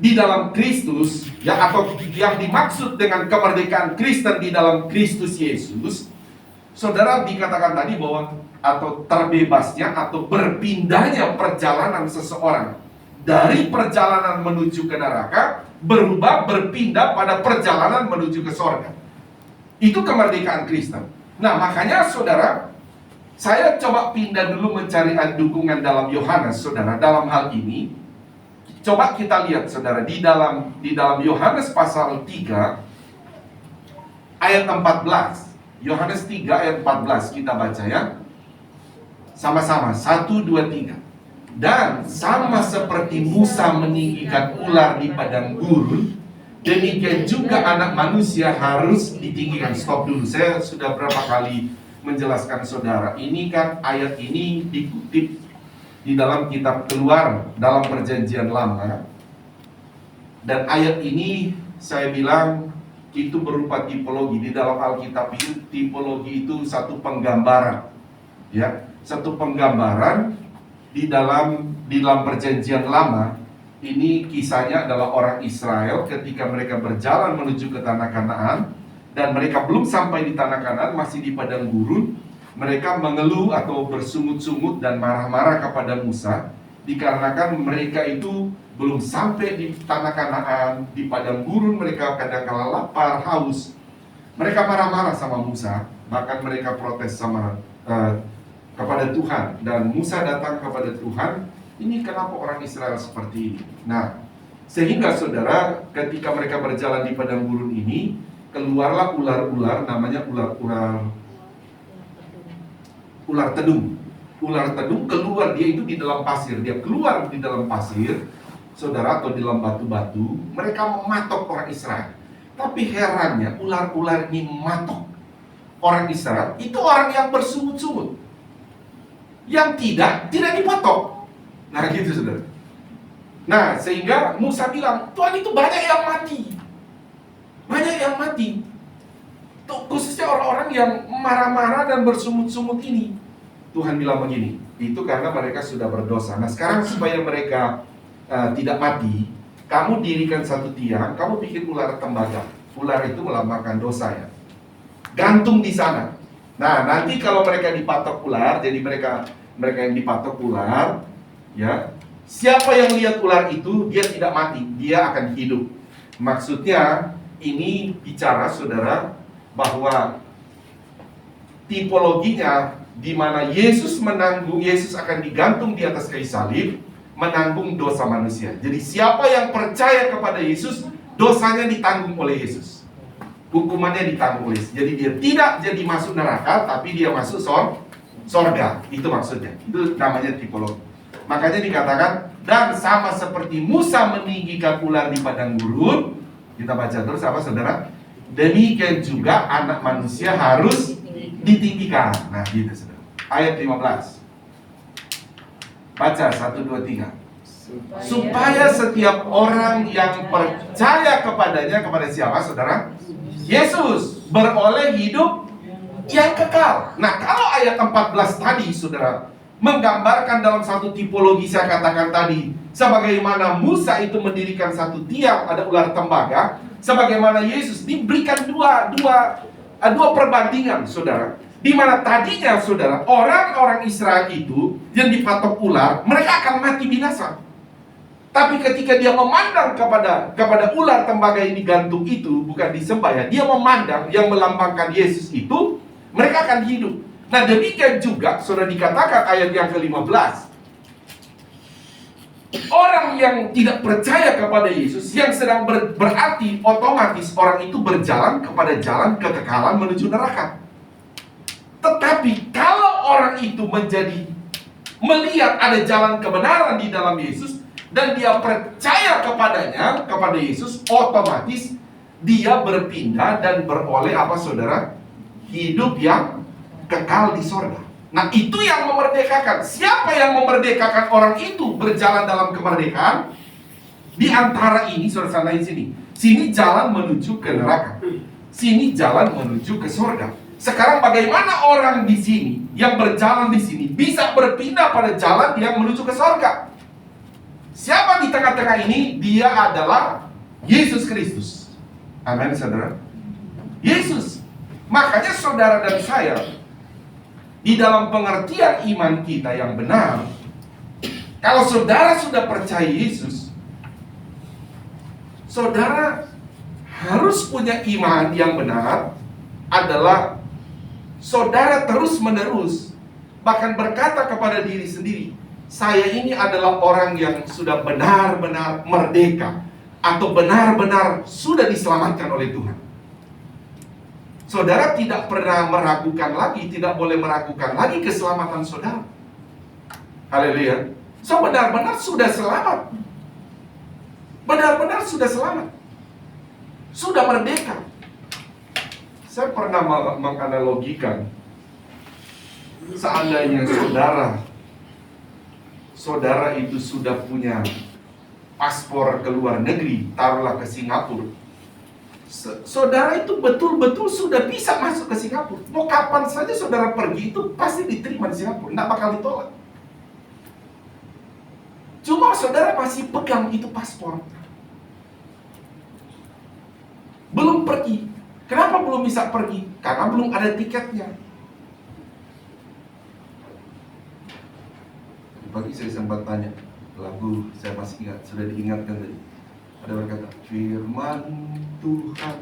di dalam Kristus, ya, atau yang dimaksud dengan kemerdekaan Kristen di dalam Kristus Yesus, saudara, dikatakan tadi bahwa atau terbebasnya atau berpindahnya perjalanan seseorang dari perjalanan menuju ke neraka berubah berpindah pada perjalanan menuju ke sorga. Itu kemerdekaan Kristen. Nah, makanya saudara, saya coba pindah dulu mencari dukungan dalam Yohanes, saudara, dalam hal ini. Coba kita lihat saudara, di dalam Yohanes pasal 3 ayat 14. Yohanes 3 ayat 14 kita baca ya. Sama-sama, 1, 2, 3. Dan sama seperti Musa meninggikan ular di padang gurun, demikian juga anak manusia harus ditinggikan. Stop dulu, saya sudah berapa kali menjelaskan saudara. Ini kan ayat ini dikutip di dalam kitab Keluar dalam perjanjian lama. Dan ayat ini saya bilang itu berupa tipologi. Di dalam Alkitab itu tipologi itu satu penggambaran. Ya, satu penggambaran di dalam perjanjian lama. Ini kisahnya adalah orang Israel ketika mereka berjalan menuju ke tanah Kanaan, dan mereka belum sampai di tanah Kanaan, masih di padang gurun. mereka mengeluh atau bersungut-sungut dan marah-marah kepada Musa dikarenakan mereka itu belum sampai di tanah Kanaan, di padang gurun mereka kadang-kala lapar, haus. Mereka marah-marah sama Musa, bahkan mereka protes kepada Tuhan. Dan Musa datang kepada Tuhan, ini kenapa orang Israel seperti ini? Nah, sehingga saudara, ketika mereka berjalan di padang gurun ini, keluarlah ular-ular, namanya ular tedung. Ular tedung keluar, dia itu di dalam pasir. Dia keluar di dalam pasir, saudara, atau di dalam batu-batu. Mereka mematok orang Israel. Tapi herannya, ular-ular ini mematok orang Israel. Itu orang yang bersungut-sungut. Yang tidak dipatok. Nah gitu saudara. Nah sehingga Musa bilang, Tuhan, itu banyak yang mati. Banyak yang mati. Khususnya orang-orang yang marah-marah dan bersungut-sungut ini. Tuhan bilang begini, itu karena mereka sudah berdosa. Nah sekarang supaya mereka tidak mati, kamu dirikan satu tiang, kamu bikin ular tembaga. Ular itu melambangkan dosa ya. Gantung di sana. Nah nanti kalau mereka dipatok ular, jadi mereka yang dipatok ular, ya, siapa yang lihat ular itu, dia tidak mati, dia akan hidup. Maksudnya ini bicara saudara bahwa tipologinya di mana Yesus akan digantung di atas kayu salib, menanggung dosa manusia. Jadi siapa yang percaya kepada Yesus, dosanya ditanggung oleh Yesus. Hukumannya ditanggung oleh Yesus. Jadi dia tidak jadi masuk neraka, tapi dia masuk sorga. Itu maksudnya. Itu namanya tipologi. Makanya dikatakan, dan sama seperti Musa meninggikan ular di padang gurun, kita baca terus apa saudara? Demikian juga anak manusia harus ditinggikan. Nah gitu saudara. Ayat 15. Baca 1, 2, 3. Supaya setiap orang yang percaya kepadanya, kepada siapa saudara? Yesus, beroleh hidup yang kekal. Nah kalau ayat 14 tadi saudara menggambarkan dalam satu tipologi saya katakan tadi, sebagaimana Musa itu mendirikan satu tiang, ada ular tembaga, sebagaimana Yesus diberikan dua perbandingan saudara. Di mana tadinya saudara, orang-orang Israel itu yang dipatok ular, mereka akan mati binasa. Tapi ketika dia memandang kepada ular tembaga yang digantung itu, bukan disembah ya, dia memandang yang melambangkan Yesus itu, mereka akan hidup. Nah demikian juga sudah dikatakan ayat yang ke-15. Orang yang tidak percaya kepada Yesus, yang sedang berarti otomatis orang itu berjalan kepada jalan kekekalan menuju neraka. Tetapi kalau orang itu melihat ada jalan kebenaran di dalam Yesus, dan dia percaya kepadanya, kepada Yesus, otomatis dia berpindah dan beroleh apa saudara? Hidup yang kekal di sorga. Nah itu yang memerdekakan. Siapa yang memerdekakan orang itu berjalan dalam kemerdekaan? Di antara ini, saudara di sini. Sini jalan menuju ke neraka. Sini jalan menuju ke sorga. Sekarang bagaimana orang di sini yang berjalan di sini bisa berpindah pada jalan yang menuju ke sorga? Siapa di tengah-tengah ini? Dia adalah Yesus Kristus. Amin, saudara. Yesus. Makanya saudara dan saya, di dalam pengertian iman kita yang benar, kalau saudara sudah percaya Yesus, saudara harus punya iman yang benar, adalah saudara terus-menerus bahkan berkata kepada diri sendiri, saya ini adalah orang yang sudah benar-benar merdeka, atau benar-benar sudah diselamatkan oleh Tuhan. Saudara tidak pernah meragukan lagi, tidak boleh meragukan lagi keselamatan saudara. Haleluya. So benar-benar sudah selamat. Benar-benar sudah selamat. Sudah merdeka. Saya pernah menganalogikan, seandainya saudara itu sudah punya paspor ke luar negeri, taruhlah ke Singapura, saudara itu betul-betul sudah bisa masuk ke Singapura. Mau kapan saja saudara pergi itu pasti diterima di Singapura, tidak bakal ditolak. Cuma saudara masih pegang itu paspor, belum pergi. Kenapa belum bisa pergi? Karena belum ada tiketnya. Pagi saya sempat tanya, lagu saya masih ingat, sudah diingatkan tadi. Ada berkata, firman Tuhan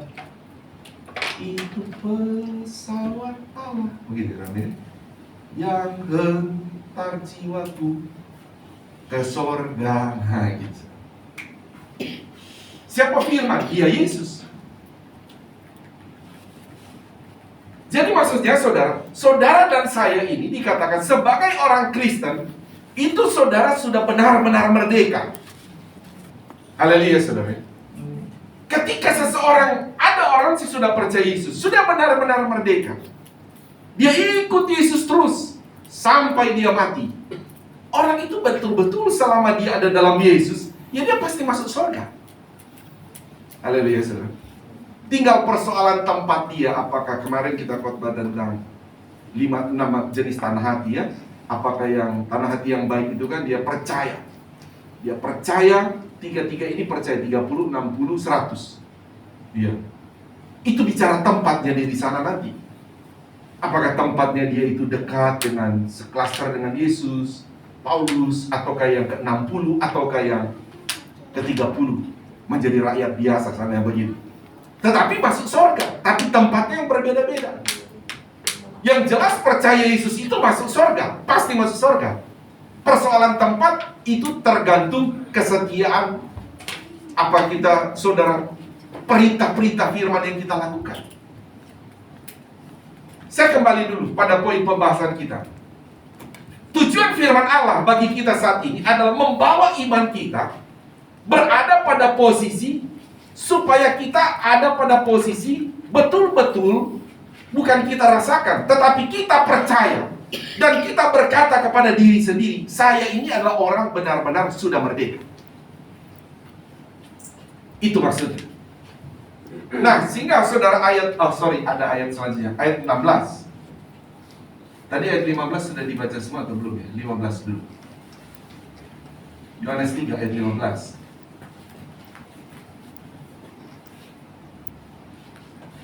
itu pesawat Allah. Begitu kan ini? Yang hentar jiwaku ke sorga. Nah gitu. Siapa firman? Dia Yesus. Jadi maksudnya saudara dan saya ini dikatakan sebagai orang Kristen, itu saudara sudah benar-benar merdeka. Haleluya saudara. Ketika ada orang sih sudah percaya Yesus, sudah benar-benar merdeka. Dia ikut Yesus terus sampai dia mati. Orang itu betul-betul selama dia ada dalam Yesus, ya dia pasti masuk surga. Haleluya saudara. Tinggal persoalan tempat dia. Apakah kemarin kita khotbah tentang 5-6 jenis tanah hati ya? Apakah yang tanah hati yang baik itu kan dia percaya. Dia percaya, tiga-tiga ini percaya 30, 60, 100. Iya. Itu bicara tempatnya dia di sana nanti. Apakah tempatnya dia itu dekat dengan seklaster dengan Yesus, Paulus, ataukah yang ke-60, ataukah yang ke-30 menjadi rakyat biasa sana yang begitu. Tetapi masuk surga, tapi tempatnya yang berbeda-beda. Yang jelas percaya Yesus itu masuk surga, pasti masuk surga. Persoalan tempat itu tergantung kesetiaan apa kita, saudara, perintah-perintah firman yang kita lakukan. Saya kembali dulu pada poin pembahasan kita. Tujuan firman Allah bagi kita saat ini adalah membawa iman kita berada pada posisi supaya kita ada pada posisi betul-betul bukan kita rasakan, tetapi kita percaya dan kita berkata kepada diri sendiri, saya ini adalah orang benar-benar sudah merdeka. Itu maksudnya. Nah, sehingga saudara ada ayat selanjutnya, ayat 16. Tadi ayat 15 sudah dibaca semua atau belum ya? 15 dulu. Yohanes 3 ayat 15.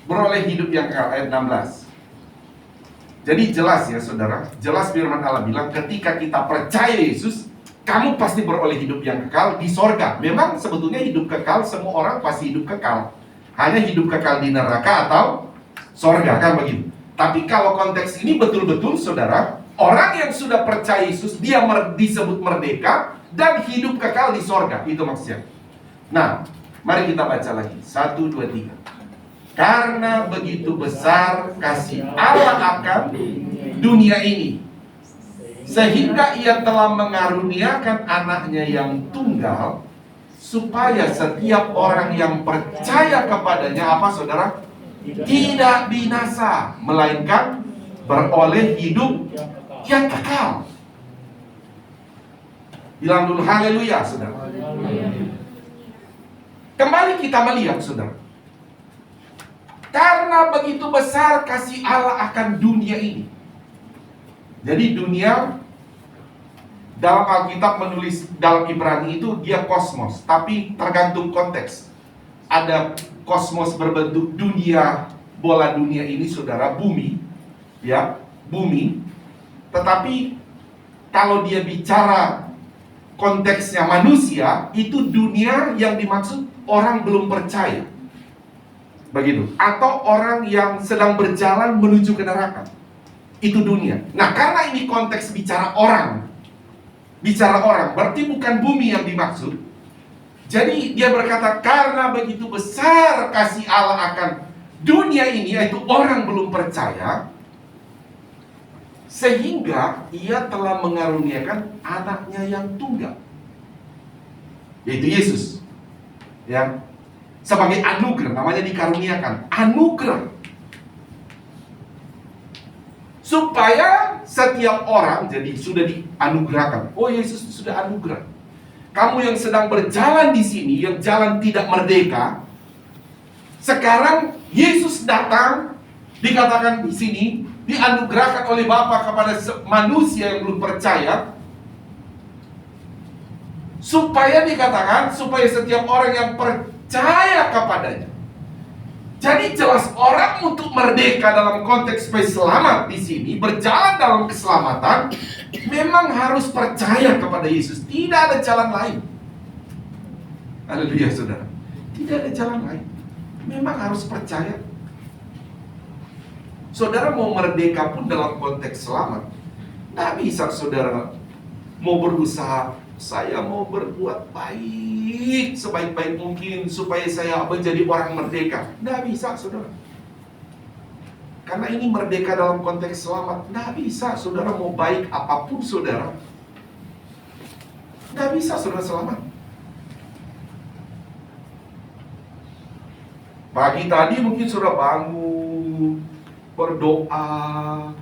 Beroleh hidup yang kekal, ayat 16. Jadi jelas ya saudara, jelas firman Allah bilang ketika kita percaya Yesus, kamu pasti beroleh hidup yang kekal di sorga. Memang sebetulnya hidup kekal, semua orang pasti hidup kekal. Hanya hidup kekal di neraka atau sorga, kan begitu. Tapi kalau konteks ini betul-betul saudara, orang yang sudah percaya Yesus, dia disebut merdeka dan hidup kekal di sorga. Itu maksudnya. Nah, mari kita baca lagi. 1, 2, 3. Karena begitu besar kasih Allah akan dunia ini, sehingga ia telah mengaruniakan anaknya yang tunggal, supaya setiap orang yang percaya kepadanya, apa saudara? Tidak binasa, melainkan beroleh hidup yang kekal. Bilang dulu haleluya saudara. Kembali kita melihat saudara, karena begitu besar kasih Allah akan dunia ini. Jadi dunia dalam Alkitab menulis dalam Ibrani itu dia kosmos, tapi tergantung konteks. Ada kosmos berbentuk dunia, bola dunia ini saudara, bumi, ya, bumi. Tetapi kalau dia bicara konteksnya manusia, itu dunia yang dimaksud orang belum percaya. Begitu. Atau orang yang sedang berjalan menuju ke neraka. Itu dunia. Nah, karena ini konteks bicara orang, berarti bukan bumi yang dimaksud. Jadi dia berkata, karena begitu besar kasih Allah akan dunia ini, yaitu orang belum percaya, sehingga ia telah mengaruniakan anaknya yang tunggal, yaitu Yesus. Ya, sebagai anugerah, namanya dikaruniakan, anugerah. Supaya setiap orang jadi sudah dianugerahkan. Oh, Yesus sudah anugerah. Kamu yang sedang berjalan di sini, yang jalan tidak merdeka, sekarang Yesus datang, dikatakan di sini, dianugerahkan oleh Bapa kepada manusia yang belum percaya, supaya dikatakan, supaya setiap orang yang percaya kepadanya. Jadi jelas orang untuk merdeka dalam konteks supaya selamat di sini, berjalan dalam keselamatan, memang harus percaya kepada Yesus. Tidak ada jalan lain. Haleluya, saudara. Tidak ada jalan lain. Memang harus percaya. Saudara mau merdeka pun dalam konteks selamat. Tidak bisa saudara mau berusaha, saya mau berbuat baik sebaik-baik mungkin supaya saya menjadi orang merdeka. Tidak bisa, saudara. Karena ini merdeka dalam konteks selamat. Tidak bisa, saudara mau baik apapun, saudara. Tidak bisa, saudara selamat. Pagi tadi mungkin saudara bangun, berdoa,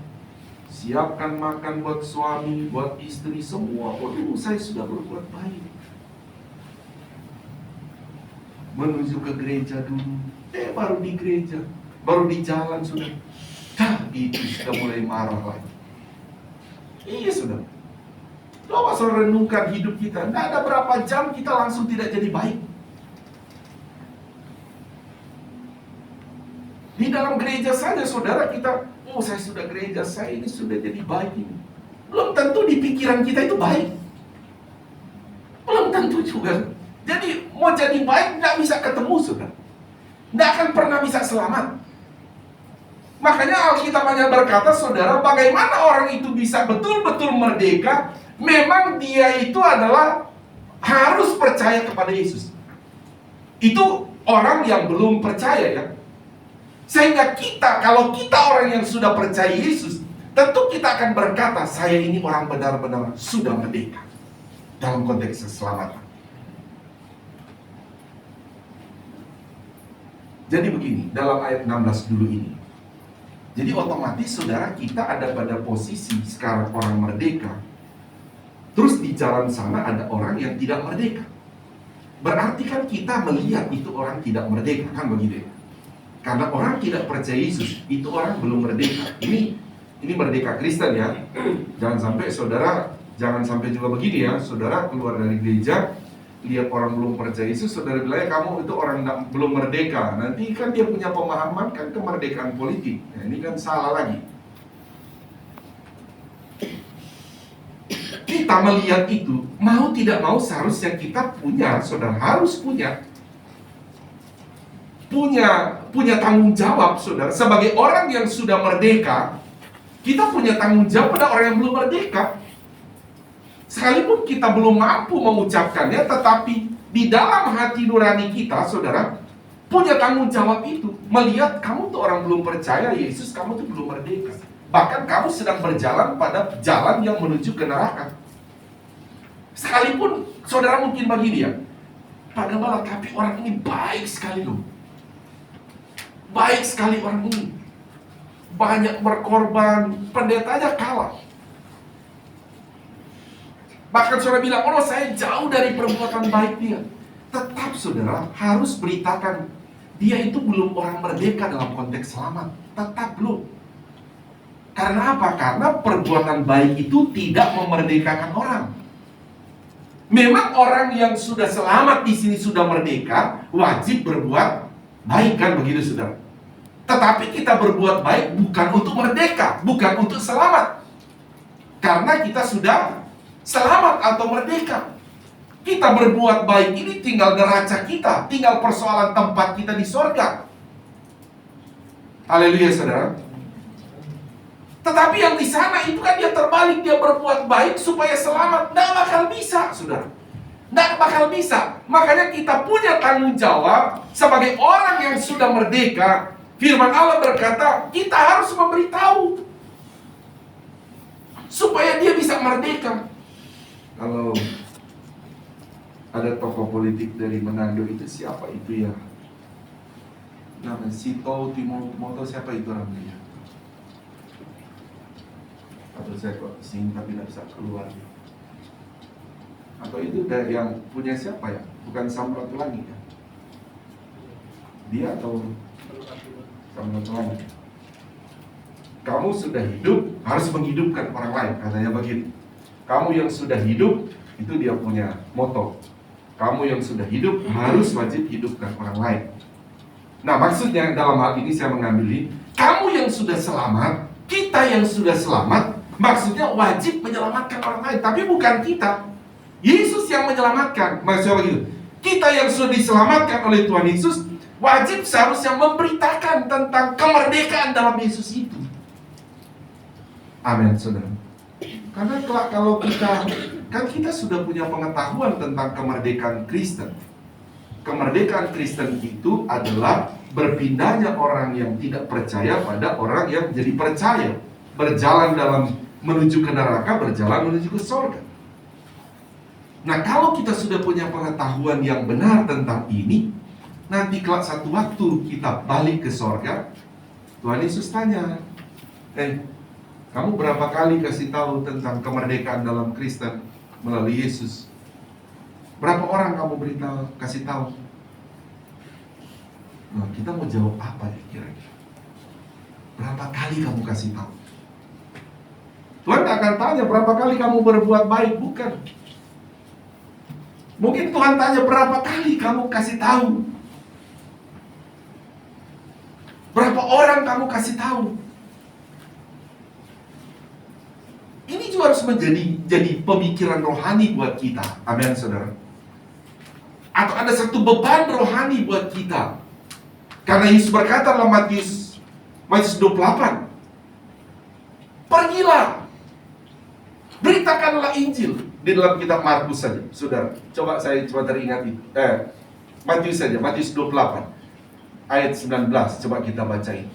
siapkan makan buat suami, buat istri, semua. Waduh, saya sudah berbuat baik. Menuju ke gereja dulu. Baru di gereja, baru di jalan sudah. Itu sudah mulai marah lagi. Iya, sudah. Coba saudara renungkan hidup kita. Tidak ada berapa jam kita langsung tidak jadi baik. Di dalam gereja saja saudara kita, oh saya sudah gereja, saya ini sudah jadi baik ini. Belum tentu di pikiran kita itu baik. Belum tentu juga. Jadi mau jadi baik nggak bisa ketemu, saudara. Nggak akan pernah bisa selamat. Makanya Alkitab hanya berkata, saudara, bagaimana orang itu bisa betul-betul merdeka? Memang dia itu adalah harus percaya kepada Yesus. Itu orang yang belum percaya, ya. Sehingga kita, kalau kita orang yang sudah percaya Yesus, tentu kita akan berkata, saya ini orang benar-benar sudah merdeka dalam konteks keselamatan. Jadi begini, dalam ayat 16 dulu ini. Jadi otomatis saudara kita ada pada posisi sekarang orang merdeka. Terus di jalan sana ada orang yang tidak merdeka. Berarti kan kita melihat itu orang tidak merdeka, kan begitu ya? Karena orang tidak percaya Yesus, itu orang belum merdeka. Ini merdeka Kristen, ya. Jangan sampai saudara, jangan sampai juga begini, ya. Saudara keluar dari gereja, lihat orang belum percaya Yesus, saudara bilang kamu itu orang belum merdeka. Nanti kan dia punya pemahaman kan kemerdekaan politik. Nah, ini kan salah lagi. Kita melihat itu, mau tidak mau seharusnya kita punya, saudara harus punya tanggung jawab, saudara. Sebagai orang yang sudah merdeka, kita punya tanggung jawab pada orang yang belum merdeka. Sekalipun kita belum mampu mengucapkannya, tetapi di dalam hati nurani kita, saudara, punya tanggung jawab itu. Melihat kamu tuh orang belum percaya Yesus, kamu tuh belum merdeka. Bahkan kamu sedang berjalan pada jalan yang menuju ke neraka. Sekalipun saudara mungkin begini, ya, Pak Gembala, tapi orang ini baik sekali loh. Baik sekali orang ini. Banyak berkorban, pendeta aja kalah. Bahkan saudara bilang, oh saya jauh dari perbuatan baik dia. Tetap saudara harus beritakan, dia itu belum orang merdeka dalam konteks selamat. Tetap belum. Karena apa? Karena perbuatan baik itu tidak memerdekakan orang. Memang orang yang sudah selamat di sini sudah merdeka, wajib berbuat baik, kan begitu saudara. Tetapi kita berbuat baik bukan untuk merdeka, bukan untuk selamat. Karena kita sudah selamat atau merdeka. Kita berbuat baik ini tinggal neraca kita, tinggal persoalan tempat kita di sorga. Haleluya, saudara. Tetapi yang di sana itu kan dia terbalik, dia berbuat baik supaya selamat. Nggak bakal bisa, saudara. Nggak bakal bisa. Makanya kita punya tanggung jawab sebagai orang yang sudah merdeka. Firman Allah berkata, kita harus memberitahu supaya dia bisa merdeka. Kalau ada tokoh politik dari Manado itu siapa itu, ya? Namanya Sito Timoto, siapa itu namanya? Atau saya kok sing tapi tidak bisa keluar. Atau itu dari yang punya siapa, ya? Bukan Samratulangi, ya? Dia atau Samratulangi? Kamu sudah hidup, harus menghidupkan orang lain, katanya begitu. Kamu yang sudah hidup, itu dia punya moto. Kamu yang sudah hidup, harus wajib hidupkan orang lain. Nah, maksudnya dalam hal ini saya mengambil ini, kamu yang sudah selamat, kita yang sudah selamat, maksudnya wajib menyelamatkan orang lain, tapi bukan kita. Yesus yang menyelamatkan. Maksudnya begitu. Kita yang sudah diselamatkan oleh Tuhan Yesus, wajib seharusnya memberitakan tentang kemerdekaan dalam Yesus itu. Amin, saudara. Karena kalau kita sudah punya pengetahuan tentang kemerdekaan Kristen. Kemerdekaan Kristen itu adalah berpindahnya orang yang tidak percaya pada orang yang jadi percaya. Berjalan menuju ke neraka, berjalan menuju ke surga. Nah, kalau kita sudah punya pengetahuan yang benar tentang ini, nanti kelak satu waktu kita balik ke surga, Tuhan Yesus tanya, kamu berapa kali kasih tahu tentang kemerdekaan dalam Kristen melalui Yesus? Berapa orang kamu kasih tahu? Nah, kita mau jawab apa ya kira-kira? Berapa kali kamu kasih tahu? Tuhan gak akan tanya berapa kali kamu berbuat baik, bukan. Mungkin Tuhan tanya berapa kali kamu kasih tahu. Berapa orang kamu kasih tahu. Ini juga harus jadi pemikiran rohani buat kita. Amin, saudara. Atau ada satu beban rohani buat kita. Karena Yesus berkata dalam Matius 28, pergilah, beritakanlah Injil. Di dalam kitab Markus saja, saudara. Coba saya teringat itu. Matius saja, Matius 28 ayat 19. Coba kita bacain.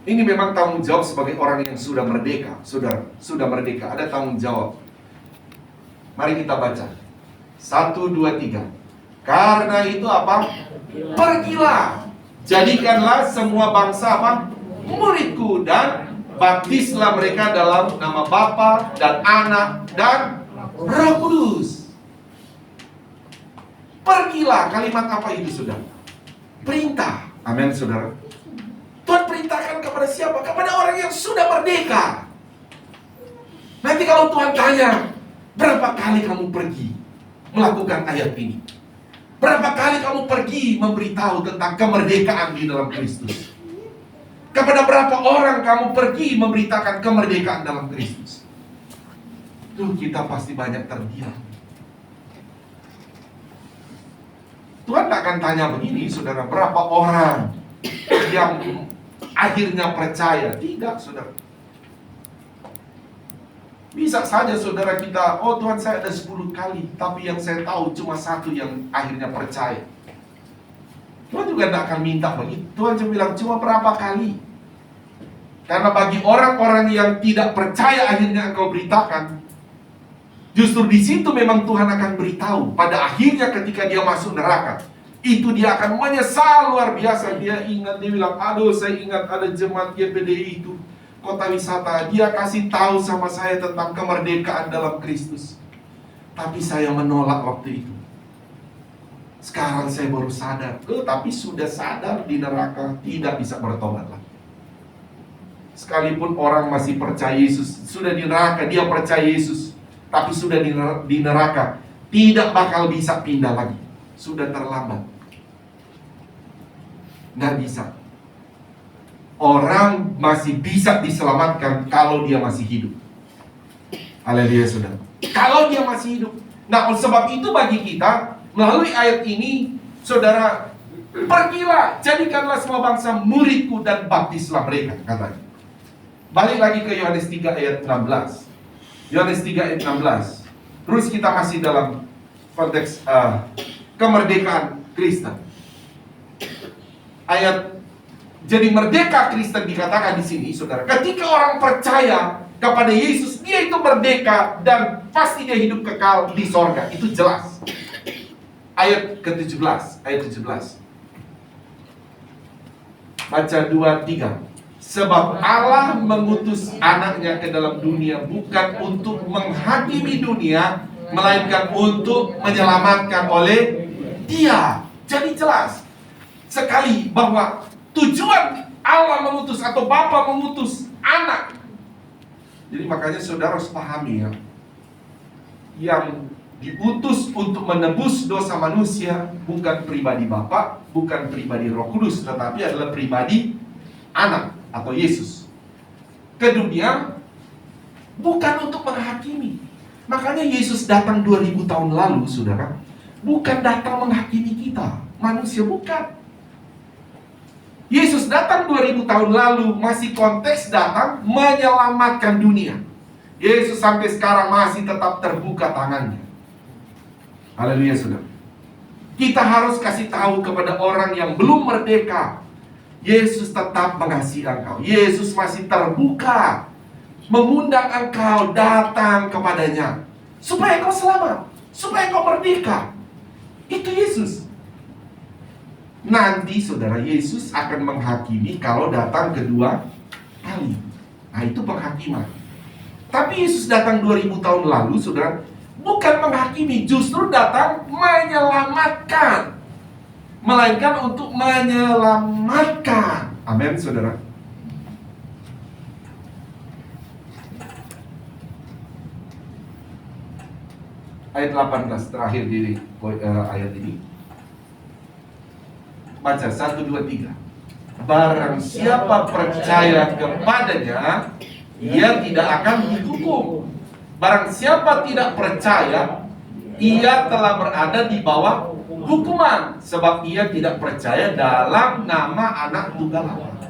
Ini memang tanggung jawab sebagai orang yang sudah merdeka, saudara. Sudah merdeka, ada tanggung jawab. Mari kita baca. 1, 2, 3. Karena itu apa? Pergilah, jadikanlah semua bangsa apa? Muridku, dan baptislah mereka dalam nama Bapa dan Anak dan Roh Kudus. Pergilah, kalimat apa itu, saudara? Perintah. Amin, saudara. Tuhan perintahkan kepada siapa? Kepada orang yang sudah merdeka. Nanti kalau Tuhan tanya, berapa kali kamu pergi melakukan ayat ini? Berapa kali kamu pergi memberitahu tentang kemerdekaan di dalam Kristus? Kepada berapa orang kamu pergi memberitakan kemerdekaan dalam Kristus? Tuh, kita pasti banyak terdiam. Tuhan tak akan tanya begini, saudara, berapa orang yang akhirnya percaya? Tidak, saudara. Bisa saja saudara kita, oh Tuhan saya ada 10 kali, tapi yang saya tahu cuma 1 yang akhirnya percaya. Tuhan juga tidak akan minta begitu. Tuhan cuma bilang cuma berapa kali. Karena bagi orang-orang yang tidak percaya akhirnya engkau beritakan, justru di situ memang Tuhan akan beritahu. Pada akhirnya ketika dia masuk neraka, itu dia akan menyesal luar biasa. Dia ingat, dia bilang, aduh saya ingat ada jemaat GPDI itu, kota wisata, dia kasih tahu sama saya tentang kemerdekaan dalam Kristus, tapi saya menolak waktu itu. Sekarang saya baru sadar, tapi sudah sadar di neraka, tidak bisa bertobat lagi. Sekalipun orang masih percaya Yesus, sudah di neraka, dia percaya Yesus, tapi sudah di neraka, tidak bakal bisa pindah lagi. Sudah terlambat. Nggak bisa. Orang masih bisa diselamatkan kalau dia masih hidup. Haleluya, saudara. Kalau dia masih hidup. Nah, oleh sebab itu bagi kita, melalui ayat ini, saudara, pergilah, jadikanlah semua bangsa muridku dan baptislah mereka, katanya. Balik lagi ke Yohanes 3 ayat 16. Yohanes 3 ayat 16. Terus kita masih dalam konteks kemerdekaan Kristen. Jadi merdeka Kristen dikatakan di sini, saudara. Ketika orang percaya kepada Yesus, dia itu merdeka dan pasti dia hidup kekal di sorga. Itu jelas. Ayat ke-17, ayat 17. Baca 2-3. Sebab Allah mengutus anaknya ke dalam dunia bukan untuk menghakimi dunia, melainkan untuk menyelamatkan oleh dia. Jadi jelas sekali bahwa tujuan Allah mengutus atau Bapa mengutus anak. Jadi makanya saudara harus pahami ya, yang diutus untuk menebus dosa manusia, bukan pribadi Bapa, bukan pribadi Roh Kudus, tetapi adalah pribadi Anak atau Yesus ke dunia, bukan untuk menghakimi. Makanya Yesus datang 2000 tahun lalu, saudara, bukan datang menghakimi kita, manusia, bukan. Yesus datang 2000 tahun lalu, masih konteks datang menyelamatkan dunia. Yesus sampai sekarang masih tetap terbuka tangannya. Haleluya, saudara. Kita harus kasih tahu kepada orang yang belum merdeka, Yesus tetap mengasihi engkau. Yesus masih terbuka, mengundang engkau datang kepadanya, supaya kau selamat, supaya kau merdeka. Itu Yesus. Nanti saudara, Yesus akan menghakimi kalau datang kedua kali. Nah, itu penghakiman. Tapi Yesus datang 2000 tahun lalu, saudara, bukan menghakimi, justru datang menyelamatkan. Melainkan untuk menyelamatkan. Amin, saudara. Ayat 18 terakhir di ayat ini. Baca 1, 2, 3. Barang siapa percaya kepadanya, ia tidak akan dihukum. Barang siapa tidak percaya, ia telah berada di bawah hukuman, sebab ia tidak percaya dalam nama Anak Tunggal Allah.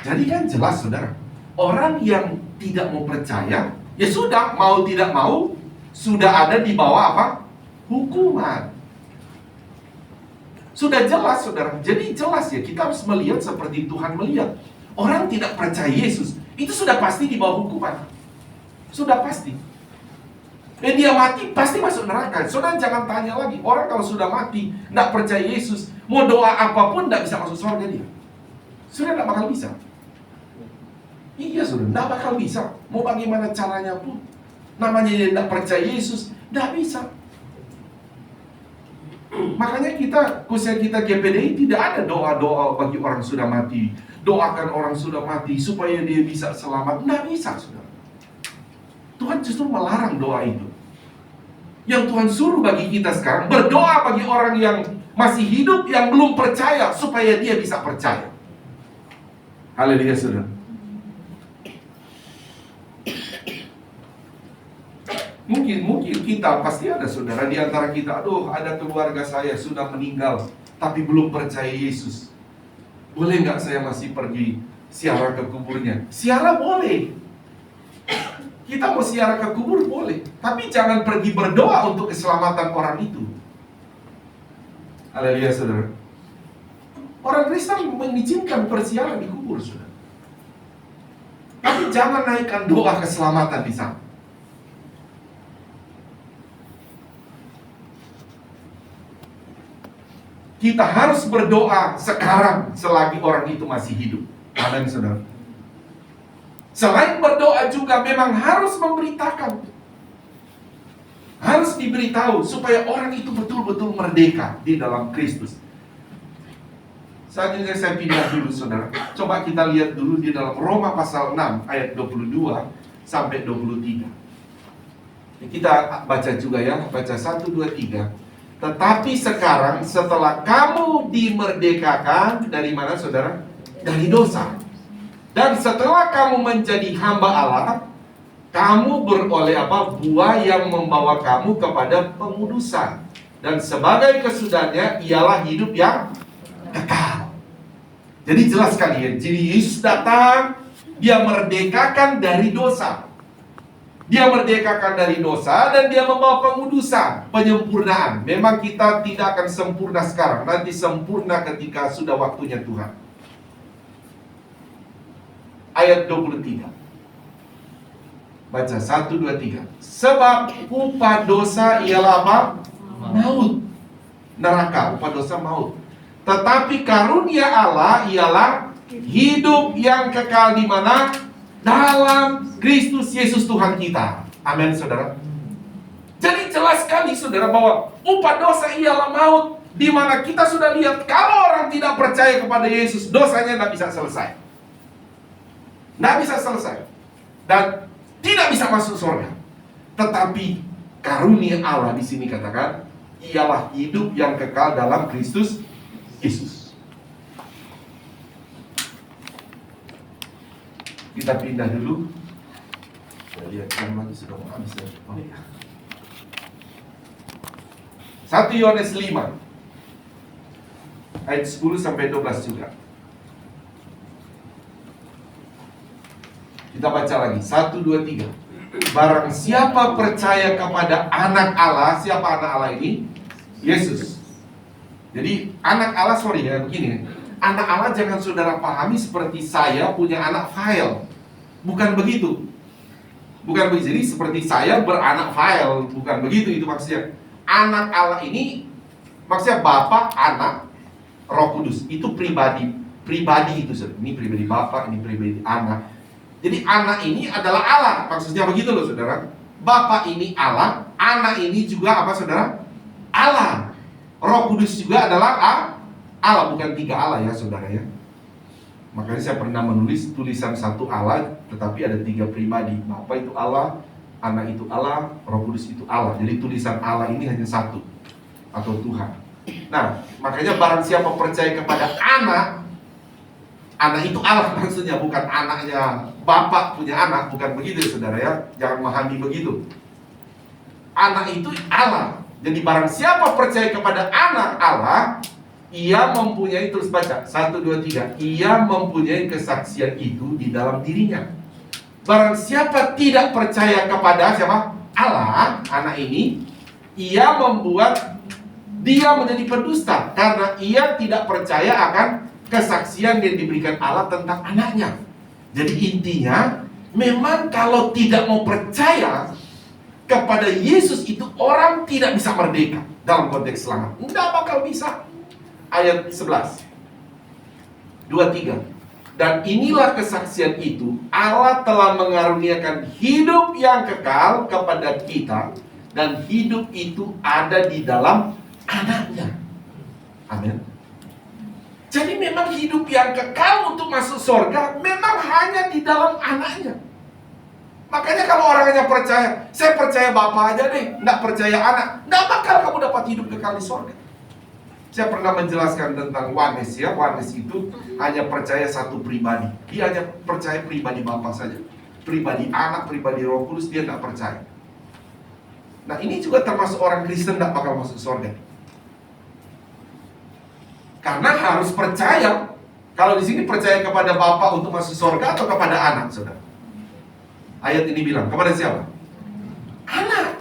Jadi kan jelas, saudara, orang yang tidak mau percaya, ya sudah, mau tidak mau, sudah ada di bawah apa? Hukuman. Sudah jelas, saudara. Jadi jelas ya, kita harus melihat seperti Tuhan melihat. Orang tidak percaya Yesus, itu sudah pasti di bawah hukuman. Sudah pasti. Dan dia mati, pasti masuk neraka. Saudara jangan tanya lagi. Orang kalau sudah mati, tidak percaya Yesus, mau doa apapun tidak bisa masuk surga dia. Sudah tidak bakal bisa. Iya, saudara, tidak bakal bisa. Mau bagaimana caranya pun. Namanya dia tidak percaya Yesus, tidak bisa. Makanya kita, khususnya kita GPDI, tidak ada doa-doa bagi orang sudah mati. Doakan orang sudah mati supaya dia bisa selamat. Tidak bisa, saudara. Tuhan justru melarang doa itu. Yang Tuhan suruh bagi kita sekarang, berdoa bagi orang yang masih hidup, yang belum percaya, supaya dia bisa percaya. Haleluya, saudara. Mungkin kita, pasti ada saudara di antara kita, aduh, ada keluarga saya sudah meninggal, tapi belum percaya Yesus. Boleh nggak saya masih pergi ziarah ke kuburnya? Ziarah boleh. Kita mau ziarah ke kubur boleh, tapi jangan pergi berdoa untuk keselamatan orang itu. Haleluya, saudara. Orang Kristen mengizinkan perziarah di kubur, saudara. Tapi jangan naikkan doa keselamatan di sana. Kita harus berdoa sekarang selagi orang itu masih hidup. Amin, saudara. Selain berdoa juga memang harus memberitakan. Harus diberitahu supaya orang itu betul-betul merdeka di dalam Kristus. Selanjutnya saya pindah dulu, saudara. Coba kita lihat dulu di dalam Roma pasal 6 ayat 22 sampai 23. Kita baca juga ya, baca 1, 2, 3. Tetapi sekarang setelah kamu dimerdekakan dari mana, saudara? Dari dosa. Dan setelah kamu menjadi hamba Allah, kamu beroleh apa? Buah yang membawa kamu kepada pengudusan. Dan sebagai kesudahannya ialah hidup yang kekal. Jadi jelas sekali ya. Jadi Yesus datang, dia merdekakan dari dosa. Dia merdekakan dari dosa dan dia membawa pengudusan, penyempurnaan. Memang kita tidak akan sempurna sekarang, nanti sempurna ketika sudah waktunya Tuhan. Ayat 23. Baca 1, 2, 3. Sebab upah dosa ialah apa? Maut. Neraka, upah dosa maut. Tetapi karunia Allah ialah hidup yang kekal di mana? Dalam Kristus Yesus Tuhan kita. Amin, saudara. Jadi jelas sekali, saudara, bahwa upah dosa ialah maut. Di mana kita sudah lihat, kalau orang tidak percaya kepada Yesus, dosanya tidak bisa selesai. Tidak bisa selesai. Dan tidak bisa masuk surga. Tetapi Karunia Allah di sini katakan ialah hidup yang kekal dalam Kristus Yesus. Kita pindah dulu. Saya lihat jam lagi sudah mau habis ya. Oh, iya. 1 Yohanes 5 ayat 10 sampai 12 juga. Kita baca lagi 1, 2, 3. Barang siapa percaya kepada anak Allah. Siapa anak Allah ini? Yesus. Jadi anak Allah, sorry ya, begini. Anak Allah jangan saudara pahami seperti saya punya anak file. Bukan begitu. Bukan begitu. Jadi seperti saya beranak file. Bukan begitu itu maksudnya. Anak Allah ini maksudnya Bapa, Anak, Roh Kudus. Itu pribadi. Pribadi itu, saudara. Ini pribadi Bapa, ini pribadi Anak. Jadi anak ini adalah Allah. Maksudnya begitu loh, saudara. Bapa ini Allah, Anak ini juga apa, saudara? Allah. Roh Kudus juga adalah Allah. Bukan 3 Allah ya, saudara ya. Makanya saya pernah menulis tulisan 1 Allah, tetapi ada 3 pribadi. Bapa itu Allah, Anak itu Allah, Roh Kudus itu Allah. Jadi tulisan Allah ini hanya 1, atau Tuhan. Nah, makanya barang siapa percaya kepada Anak itu Allah maksudnya, bukan anaknya Bapak punya anak, bukan begitu ya, saudara ya. Jangan memahami begitu. Anak itu Allah. Jadi barang siapa percaya kepada anak Allah, ia mempunyai, terus baca 1, 2, 3. Ia mempunyai kesaksian itu di dalam dirinya. Barang siapa tidak percaya kepada siapa? Allah, anak ini, ia membuat dia menjadi pendusta karena ia tidak percaya akan kesaksian yang diberikan Allah tentang anaknya. Jadi intinya, memang kalau tidak mau percaya kepada Yesus itu orang tidak bisa merdeka dalam konteks selamat. Tidak bakal bisa. Ayat 11 2-3. Dan inilah kesaksian itu, Allah telah mengaruniakan hidup yang kekal kepada kita, dan hidup itu ada di dalam anaknya. Amin. Jadi memang hidup yang kekal untuk masuk surga memang hanya di dalam anaknya. Makanya kalau orangnya percaya, saya percaya Bapa aja deh, nggak percaya anak, nggak bakal kamu dapat hidup kekal di surga. Saya pernah menjelaskan tentang oneness ya. Oneness itu hanya percaya satu pribadi. Dia hanya percaya pribadi Bapa saja. Pribadi anak, pribadi Roh Kudus dia nggak percaya. Nah ini juga termasuk orang Kristen nggak bakal masuk surga. Karena harus percaya. Kalau di sini percaya kepada Bapa untuk masuk surga atau kepada anak, saudara? Ayat ini bilang kepada siapa? Anak.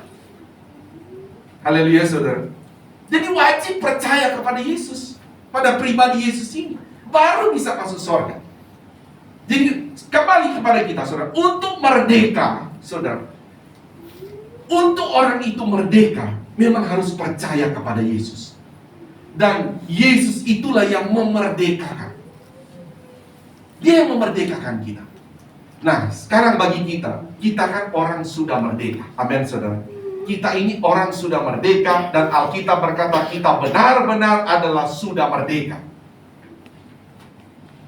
Haleluya, saudara. Jadi wajib percaya kepada Yesus, pada pribadi Yesus ini, baru bisa masuk surga. Jadi kembali kepada kita, saudara, untuk merdeka, saudara, untuk orang itu merdeka, memang harus percaya kepada Yesus. Dan Yesus itulah yang memerdekakan. Dia yang memerdekakan kita. Nah, sekarang bagi kita kan orang sudah merdeka. Amin, saudara. Kita ini orang sudah merdeka, dan Alkitab berkata kita benar-benar adalah sudah merdeka.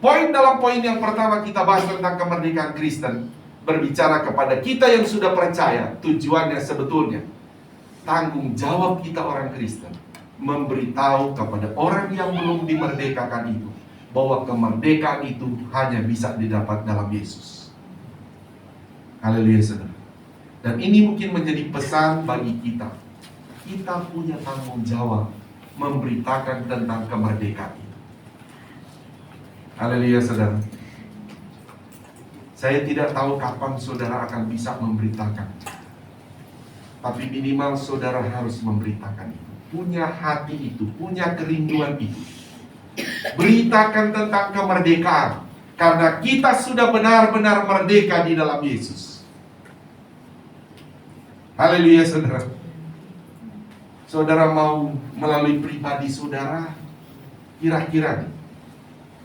Dalam poin yang pertama kita bahas tentang kemerdekaan Kristen, berbicara kepada kita yang sudah percaya. Tujuannya sebetulnya tanggung jawab kita orang Kristen memberitahu kepada orang yang belum dimerdekakan itu bahwa kemerdekaan itu hanya bisa didapat dalam Yesus. Haleluya, saudara. Dan ini mungkin menjadi pesan bagi kita. Kita punya tanggung jawab memberitakan tentang kemerdekaan itu. Haleluya, saudara. Saya tidak tahu kapan saudara akan bisa memberitakan, tapi minimal saudara harus memberitakan itu. Punya hati itu, punya kerinduan itu. Beritakan tentang kemerdekaan, karena kita sudah benar-benar merdeka di dalam Yesus. Haleluya, saudara. Saudara mau melalui pribadi saudara, kira-kira nih,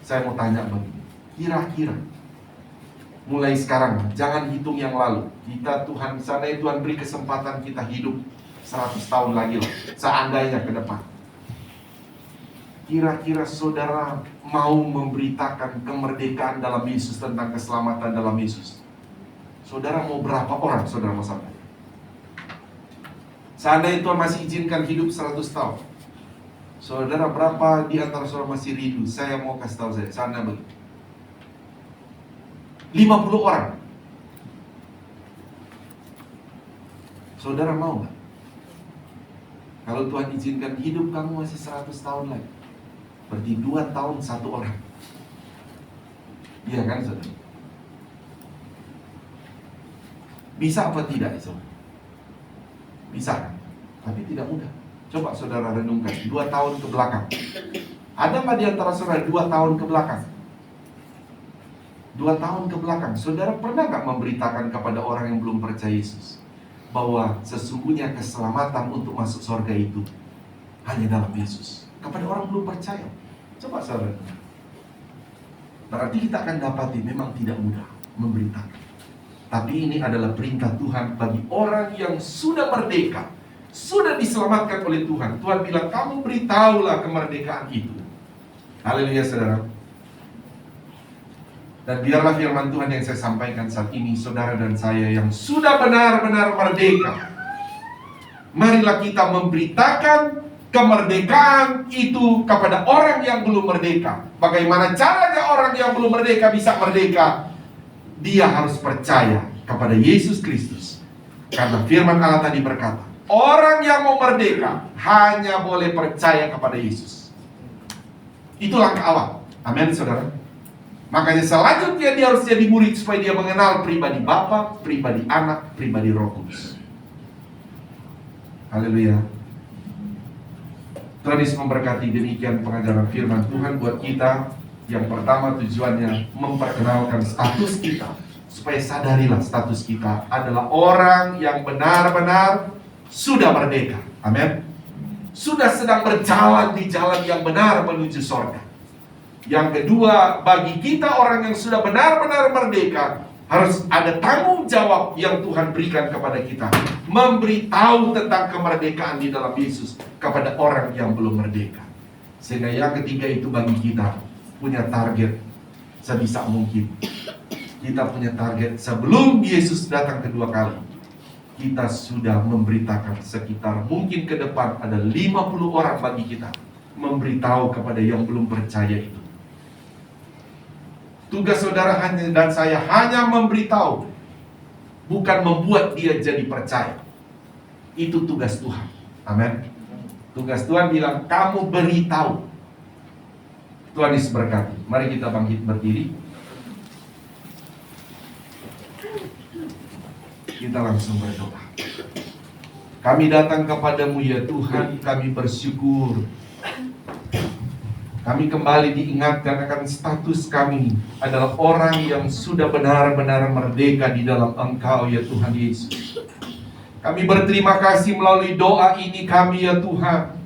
saya mau tanya begini, kira-kira mulai sekarang, jangan hitung yang lalu. Kita Tuhan, misalnya Tuhan beri kesempatan kita hidup 100 tahun lagi lah, seandainya ke depan. Kira-kira saudara mau memberitakan kemerdekaan dalam Yesus, tentang keselamatan dalam Yesus? Saudara mau berapa orang saudara mau sampai? Seandainya Tuhan masih izinkan hidup 100 tahun, saudara, berapa di antara saudara masih rindu? Saya mau kasih tahu saya, sana begitu. 50 orang. Saudara mau nggak? Kalau Tuhan izinkan hidup kamu masih 100 tahun lagi, berarti 2 tahun 1 orang. Iya kan, saudara? Bisa apa tidak, saudara? Bisa kan? Tapi tidak mudah. Coba saudara renungkan 2 tahun ke belakang. Ada nggak di antara saudara 2 tahun ke belakang? 2 tahun ke belakang, saudara pernah nggak memberitakan kepada orang yang belum percaya Yesus bahwa sesungguhnya keselamatan untuk masuk surga itu hanya dalam Yesus? Kepada orang belum percaya. Coba saudara. Berarti kita akan dapati memang tidak mudah memberitakan. Tapi ini adalah perintah Tuhan bagi orang yang sudah merdeka, sudah diselamatkan oleh Tuhan. Tuhan bilang, kamu beritahulah kemerdekaan itu. Haleluya, saudara. Dan biarlah firman Tuhan yang saya sampaikan saat ini, saudara dan saya yang sudah benar-benar merdeka, marilah kita memberitakan kemerdekaan itu kepada orang yang belum merdeka. Bagaimana caranya orang yang belum merdeka bisa merdeka? Dia harus percaya kepada Yesus Kristus. Karena firman Allah tadi berkata, orang yang mau merdeka hanya boleh percaya kepada Yesus. Itu langkah awal. Amin, saudara. Makanya selanjutnya dia harus jadi murid supaya dia mengenal pribadi Bapa, pribadi Anak, pribadi Roh Kudus. Haleluya. Tuhan Yesus memberkati. Demikian pengajaran firman Tuhan buat kita. Yang pertama tujuannya memperkenalkan status kita, supaya sadarilah status kita adalah orang yang benar-benar sudah merdeka. Amin. Sudah sedang berjalan di jalan yang benar menuju surga. Yang kedua, bagi kita orang yang sudah benar-benar merdeka, harus ada tanggung jawab yang Tuhan berikan kepada kita, memberitahu tentang kemerdekaan di dalam Yesus kepada orang yang belum merdeka. Sehingga yang ketiga itu bagi kita punya target sebisa mungkin. Kita punya target sebelum Yesus datang kedua kali, kita sudah memberitakan sekitar mungkin ke depan ada 50 orang bagi kita, memberitahu kepada yang belum percaya itu. Tugas saudara hanya dan saya hanya memberitahu, bukan membuat dia jadi percaya. Itu tugas Tuhan. Amin. Tugas Tuhan bilang, kamu beritahu. Tuhan Yesus berkati. Mari kita bangkit berdiri. Kita langsung berdoa. Kami datang kepadamu ya Tuhan, kami bersyukur. Kami kembali diingatkan akan status kami adalah orang yang sudah benar-benar merdeka di dalam Engkau ya Tuhan Yesus. Kami berterima kasih melalui doa ini kami ya Tuhan.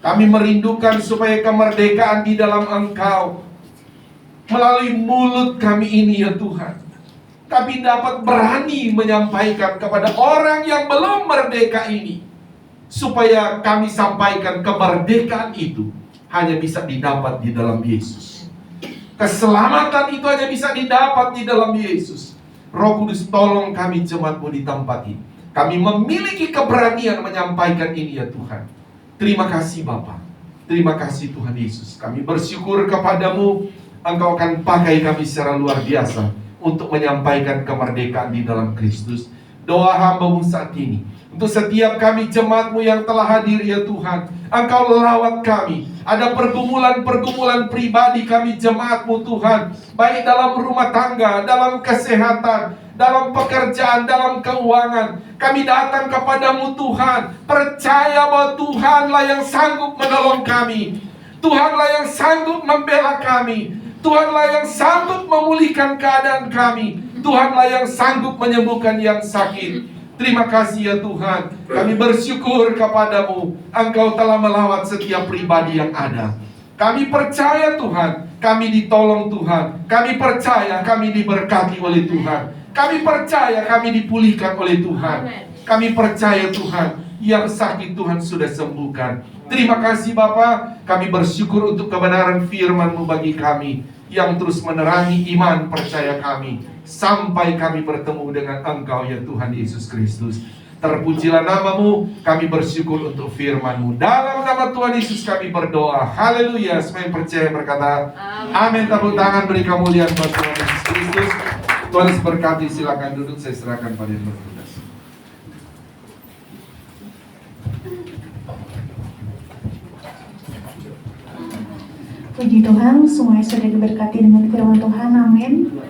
Kami merindukan supaya kemerdekaan di dalam Engkau melalui mulut kami ini ya Tuhan, kami dapat berani menyampaikan kepada orang yang belum merdeka ini, supaya kami sampaikan kemerdekaan itu hanya bisa didapat di dalam Yesus. Keselamatan itu hanya bisa didapat di dalam Yesus. Roh Kudus, tolong kami jemaat-Mu di tempat ini. Kami memiliki keberanian menyampaikan ini ya Tuhan. Terima kasih Bapa. Terima kasih Tuhan Yesus. Kami bersyukur kepadamu, Engkau akan pakai kami secara luar biasa untuk menyampaikan kemerdekaan di dalam Kristus. Doa hamba-Mu saat ini, untuk setiap kami jemaat-Mu yang telah hadir ya Tuhan, Engkau lawat kami. Ada pergumulan-pergumulan pribadi kami jemaat-Mu Tuhan, baik dalam rumah tangga, dalam kesehatan, dalam pekerjaan, dalam keuangan. Kami datang kepadamu Tuhan, percaya bahwa Tuhanlah yang sanggup menolong kami, Tuhanlah yang sanggup membela kami, Tuhanlah yang sanggup memulihkan keadaan kami, Tuhanlah yang sanggup menyembuhkan yang sakit. Terima kasih ya Tuhan. Kami bersyukur kepadamu, Engkau telah melawat setiap pribadi yang ada. Kami percaya Tuhan, kami ditolong Tuhan. Kami percaya kami diberkati oleh Tuhan. Kami percaya kami dipulihkan oleh Tuhan. Kami percaya Tuhan, yang sakit Tuhan sudah sembuhkan. Terima kasih Bapa. Kami bersyukur untuk kebenaran firman-Mu bagi kami, yang terus menerangi iman percaya kami, sampai kami bertemu dengan Engkau ya Tuhan Yesus Kristus. Terpujilah namamu, kami bersyukur untuk firman-Mu. Dalam nama Tuhan Yesus kami berdoa. Haleluya. Semua yang percaya berkata amin. Tepuk tangan beri kemuliaan buat Tuhan Yesus Kristus. Tuhan Yesus berkati. Silakan duduk, saya serahkan pada yang bertugas. Puji Tuhan, semuanya sudah diberkati dengan firman Tuhan, amin.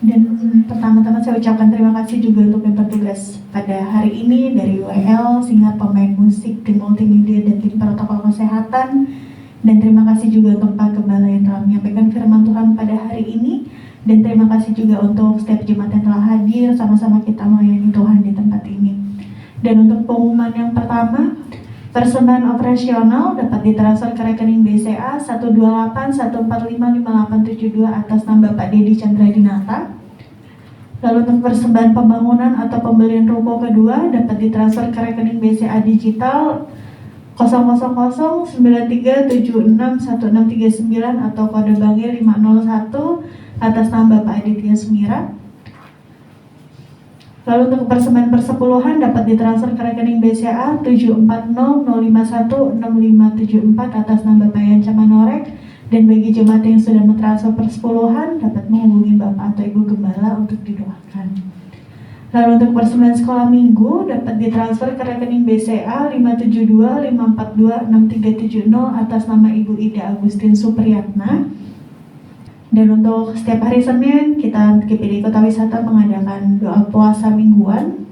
Dan pertama-tama saya ucapkan terima kasih juga untuk yang bertugas pada hari ini dari UEL, sehingga pemain musik, tim multimedia, dan tim protokol kesehatan. Dan terima kasih juga untuk Pak Gembala yang telah menyampaikan firman Tuhan pada hari ini. Dan terima kasih juga untuk setiap jemaat yang telah hadir, sama-sama kita melayani Tuhan di tempat ini. Dan untuk pengumuman yang pertama, persembahan operasional dapat ditransfer ke rekening BCA 12814558872 atas nama Bapak Dedi Chandra Dinata. Lalu untuk persembahan pembangunan atau pembelian ruko kedua dapat ditransfer ke rekening BCA Digital 00093761639 atau kode banknya 501 atas nama Bapak Aditya Sumira. Lalu untuk persembahan persepuluhan dapat ditransfer ke rekening BCA 7400516574 atas nama Bapak Yanca Manorek. Dan bagi jemaat yang sudah mentransfer persepuluhan dapat menghubungi Bapak atau Ibu Gembala untuk didoakan. Lalu untuk persembahan sekolah minggu dapat ditransfer ke rekening BCA 57254267370 atas nama Ibu Ida Agustin Supriyatna. Dan untuk setiap hari Senin, kita GPD Kota Wisata mengadakan doa puasa mingguan.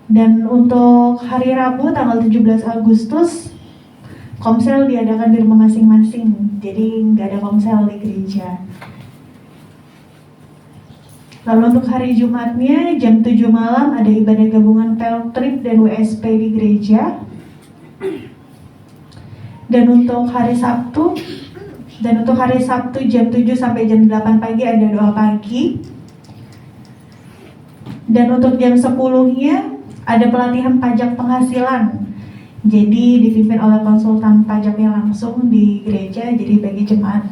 Dan untuk hari Rabu tanggal 17 Agustus, komsel diadakan di rumah masing-masing. Jadi nggak ada komsel di gereja. Lalu untuk hari Jumatnya, jam 7 malam ada ibadah gabungan Peltrip dan WSP di gereja. Dan untuk hari Sabtu jam 7 sampai jam 8 pagi ada doa pagi. Dan untuk jam 10-nya ada pelatihan pajak penghasilan. Jadi dipimpin oleh konsultan pajaknya langsung di gereja. Jadi bagi jemaat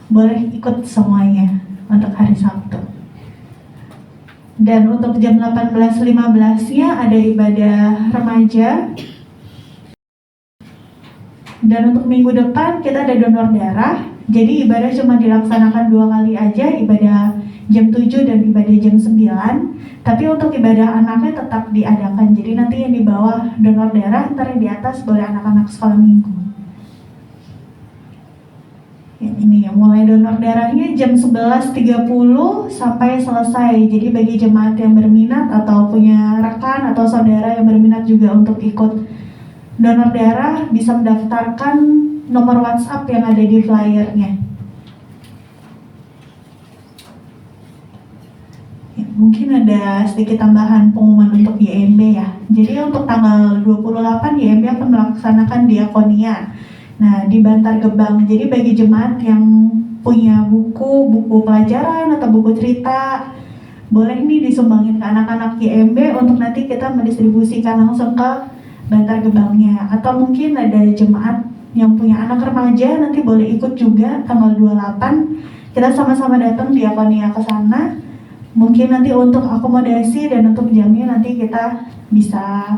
boleh ikut semuanya untuk hari Sabtu. Dan untuk jam 18.15-nya ada ibadah remaja. Dan untuk minggu depan kita ada donor darah. Jadi ibadah cuma dilaksanakan 2 kali aja, ibadah jam 7 dan ibadah jam 9. Tapi untuk ibadah anaknya tetap diadakan. Jadi nanti yang di bawah donor darah, ntar yang di atas boleh anak-anak sekolah minggu. Ya, ini ya, mulai donor darahnya jam 11.30 sampai selesai. Jadi bagi jemaat yang berminat atau punya rekan atau saudara yang berminat juga untuk ikut donor darah bisa mendaftarkan nomor WhatsApp yang ada di flyernya. Ya, mungkin ada sedikit tambahan pengumuman untuk YMB ya. Jadi untuk tanggal 28 YMB akan melaksanakan diakonia. Nah, di Bantar Gebang. Jadi bagi jemaat yang punya buku pelajaran atau buku cerita, boleh nih disumbangin ke anak-anak YMB untuk nanti kita mendistribusikan langsung ke Bantar Gebangnya. Atau mungkin ada jemaat yang punya anak remaja nanti boleh ikut juga tanggal 28. Kita sama-sama datang diakonia ke sana. Mungkin nanti untuk akomodasi dan untuk jamnya nanti kita bisa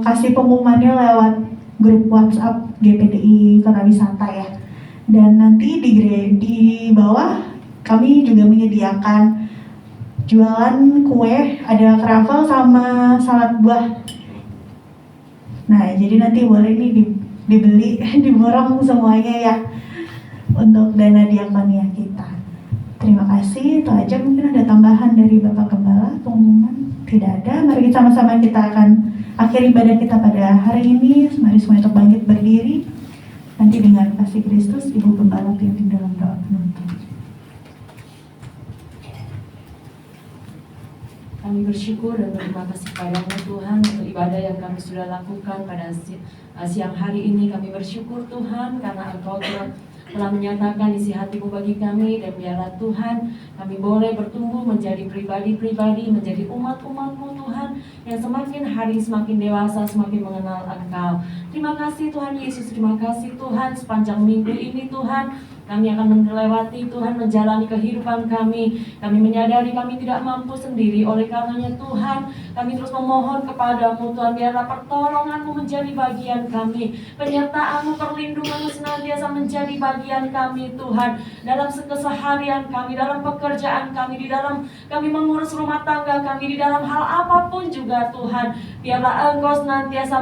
kasih pengumumannya lewat grup WhatsApp GPDI Kota Wisata ya. Dan nanti di bawah kami juga menyediakan jualan kue, ada kravel sama salad buah. Nah, jadi nanti boleh nih dibeli, diborong semuanya ya untuk dana diakonia kita. Terima kasih, itu aja. Mungkin ada tambahan dari Bapak Gembala, pengumuman? Tidak ada. Mari sama-sama kita akan akhiri ibadah kita pada hari ini. Mari semua untuk bangkit berdiri. Nanti dengan kasih Kristus, Ibu Gembala pimpin dalam doa penutup. Kami bersyukur dan berterima kasih kepada-Mu Tuhan untuk ibadah yang kami sudah lakukan pada siang hari ini. Kami bersyukur Tuhan karena Engkau telah telah menyatakan isi hati-Mu bagi kami, dan biarlah Tuhan kami boleh bertumbuh menjadi pribadi-pribadi, menjadi umat-umat-Mu Tuhan, yang semakin hari semakin dewasa, semakin mengenal Engkau. Terima kasih Tuhan Yesus, terima kasih Tuhan, sepanjang minggu ini Tuhan kami akan melewati Tuhan, menjalani kehidupan kami. Kami menyadari kami tidak mampu sendiri. Oleh karenanya Tuhan, kami terus memohon kepadamu Tuhan, biarlah pertolongan-Mu menjadi bagian kami, penyertaan-Mu, perlindungan-Mu senantiasa menjadi bagian kami Tuhan, dalam keseharian kami, dalam pekerjaan kami, di dalam kami mengurus rumah tangga kami, di dalam hal apapun juga Tuhan. Biarlah Engkau senantiasa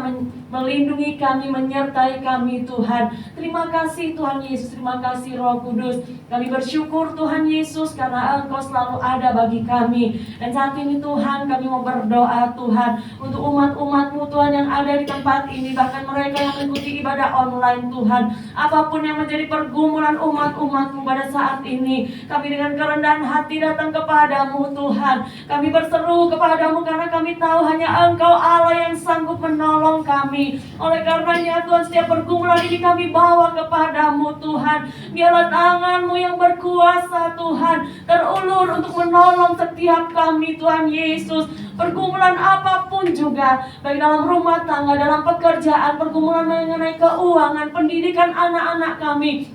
melindungi kami, menyertai kami Tuhan. Terima kasih Tuhan Yesus, terima kasih Roh Kudus. Kami bersyukur Tuhan Yesus karena Engkau selalu ada bagi kami. Dan saat ini Tuhan kami mau berdoa Tuhan untuk umat-umat-Mu Tuhan yang ada di tempat ini, bahkan mereka yang mengikuti ibadah online Tuhan. Apapun yang menjadi pergumulan umat-umat-Mu pada saat ini, kami dengan kerendahan hati datang kepadamu Tuhan. Kami berseru kepadamu karena kami tahu hanya Engkau Allah yang sanggup menolong kami. Oleh karenanya Tuhan, setiap pergumulan ini kami bawa kepadamu Tuhan. Biarlah tangan-Mu yang berkuasa Tuhan terulur untuk menolong setiap kami Tuhan Yesus. Pergumulan apapun juga, baik dalam rumah tangga, dalam pekerjaan, pergumulan mengenai keuangan, pendidikan anak-anak kami,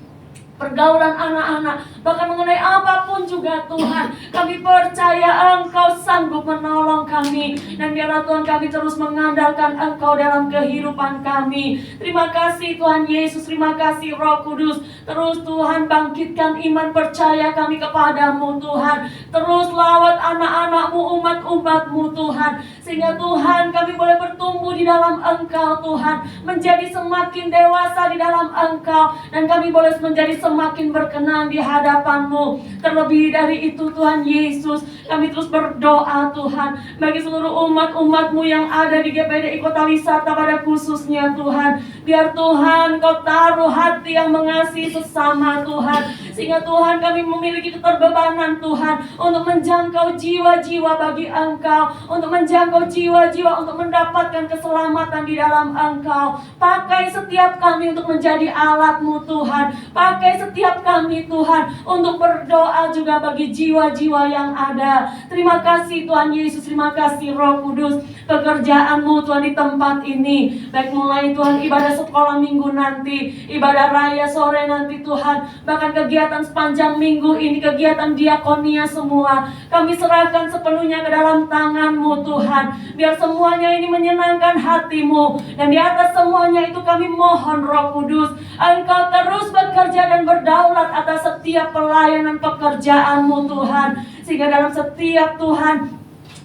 pergaulan anak-anak, bahkan mengenai apapun juga Tuhan, kami percaya Engkau sanggup menolong kami. Dan biarlah Tuhan kami terus mengandalkan Engkau dalam kehidupan kami. Terima kasih Tuhan Yesus, terima kasih Roh Kudus. Terus Tuhan bangkitkan iman percaya kami kepadamu Tuhan. Terus lawat anak-anak-Mu, umat-umat-Mu Tuhan, sehingga Tuhan kami boleh bertumbuh di dalam Engkau Tuhan, menjadi semakin dewasa di dalam Engkau, dan kami boleh menjadi semakin berkenan di hadapan-Mu. Terlebih dari itu Tuhan Yesus, kami terus berdoa Tuhan bagi seluruh umat-umat-Mu yang ada di GPDI Kota Wisata pada khususnya Tuhan. Biar Tuhan Kau taruh hati yang mengasihi sesama Tuhan, sehingga Tuhan kami memiliki keterbebanan Tuhan untuk menjangkau jiwa-jiwa bagi Engkau, untuk menjangkau jiwa-jiwa untuk mendapatkan keselamatan di dalam Engkau. Pakai setiap kami untuk menjadi alat-Mu Tuhan. Pakai setiap kami Tuhan untuk berdoa juga bagi jiwa-jiwa yang ada. Terima kasih Tuhan Yesus, terima kasih Roh Kudus. Pekerjaan-Mu Tuhan di tempat ini, baik mulai Tuhan ibadah sekolah minggu nanti, ibadah raya sore nanti Tuhan, bahkan kegiatan sepanjang minggu ini, kegiatan diakonia semua, kami serahkan sepenuhnya ke dalam tangan-Mu Tuhan. Biar semuanya ini menyenangkan hati-Mu, dan di atas semuanya itu kami mohon Roh Kudus, Engkau terus bekerja dan berdaulat atas setiap pelayanan pekerjaan-Mu Tuhan, sehingga dalam setiap Tuhan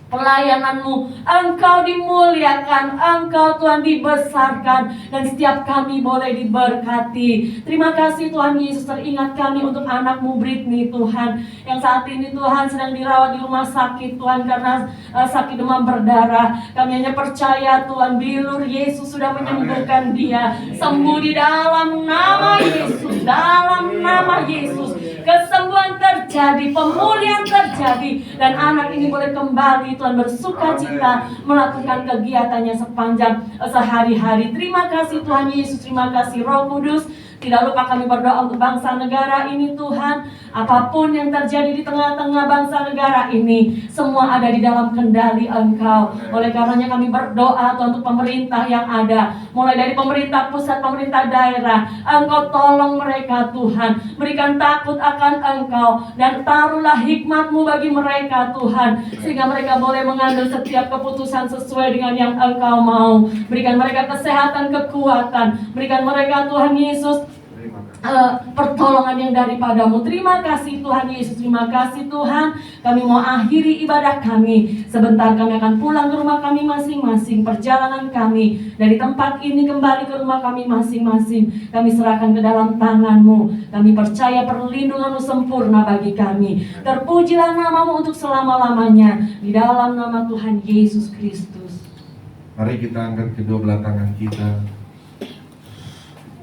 pelayanan-Mu Engkau dimuliakan, Engkau Tuhan dibesarkan, dan setiap kami boleh diberkati. Terima kasih Tuhan Yesus. Teringat kami untuk anak-Mu Britney Tuhan, yang saat ini Tuhan sedang dirawat di rumah sakit Tuhan karena sakit demam berdarah. Kami hanya percaya Tuhan, bilur Yesus sudah menyembuhkan dia. Sembuh di dalam nama Yesus, dalam nama Yesus. Kesembuhan terjadi, pemulihan terjadi, dan anak ini boleh kembali Tuhan bersukacita melakukan kegiatannya sepanjang sehari-hari. Terima kasih Tuhan Yesus, terima kasih Roh Kudus. Tidak lupa kami berdoa untuk bangsa negara ini Tuhan. Apapun yang terjadi di tengah-tengah bangsa negara ini, semua ada di dalam kendali Engkau. Oleh karenanya kami berdoa Tuhan untuk pemerintah yang ada, mulai dari pemerintah pusat, pemerintah daerah. Engkau tolong mereka Tuhan, berikan takut akan Engkau, dan taruhlah hikmat-Mu bagi mereka Tuhan, sehingga mereka boleh mengambil setiap keputusan sesuai dengan yang Engkau mau. Berikan mereka kesehatan, kekuatan. Berikan mereka Tuhan Yesus pertolongan yang daripada-Mu. Terima kasih Tuhan Yesus, terima kasih Tuhan. Kami mau akhiri ibadah kami. Sebentar kami akan pulang ke rumah kami masing-masing. Perjalanan kami dari tempat ini kembali ke rumah kami masing-masing, kami serahkan ke dalam tangan-Mu. Kami percaya perlindungan-Mu sempurna bagi kami. Terpujilah nama-Mu untuk selama-lamanya, di dalam nama Tuhan Yesus Kristus. Mari kita angkat kedua belah tangan kita.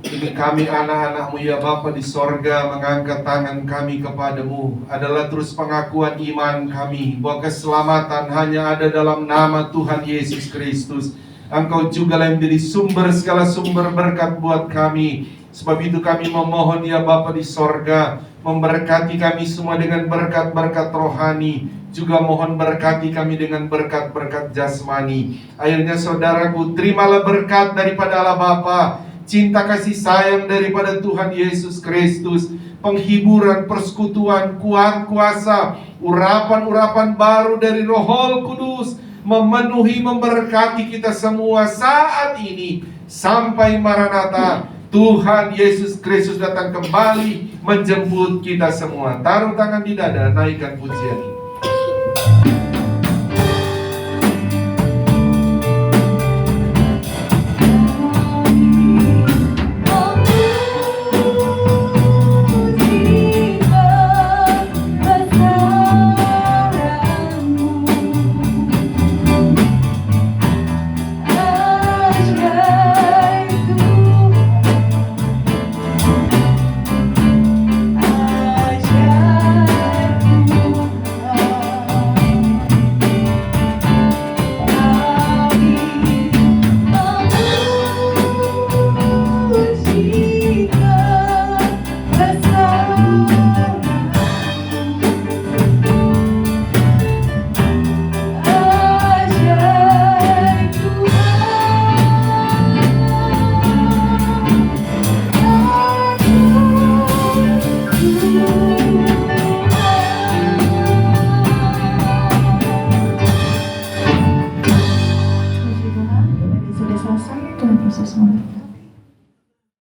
Ini kami anak-anak-Mu ya Bapa di sorga, mengangkat tangan kami kepadamu adalah terus pengakuan iman kami bahwa keselamatan hanya ada dalam nama Tuhan Yesus Kristus. Engkau juga yang menjadi sumber segala sumber berkat buat kami. Sebab itu kami memohon ya Bapa di sorga, memberkati kami semua dengan berkat-berkat rohani, juga mohon berkati kami dengan berkat-berkat jasmani. Akhirnya saudaraku, terimalah berkat daripada Allah Bapa, cinta kasih sayang daripada Tuhan Yesus Kristus, penghiburan, persekutuan, kuasa, urapan-urapan baru dari Roh Kudus, memenuhi, memberkati kita semua saat ini sampai Maranatha. Tuhan Yesus Kristus datang kembali menjemput kita semua. Taruh tangan di dada, naikkan pujian ini.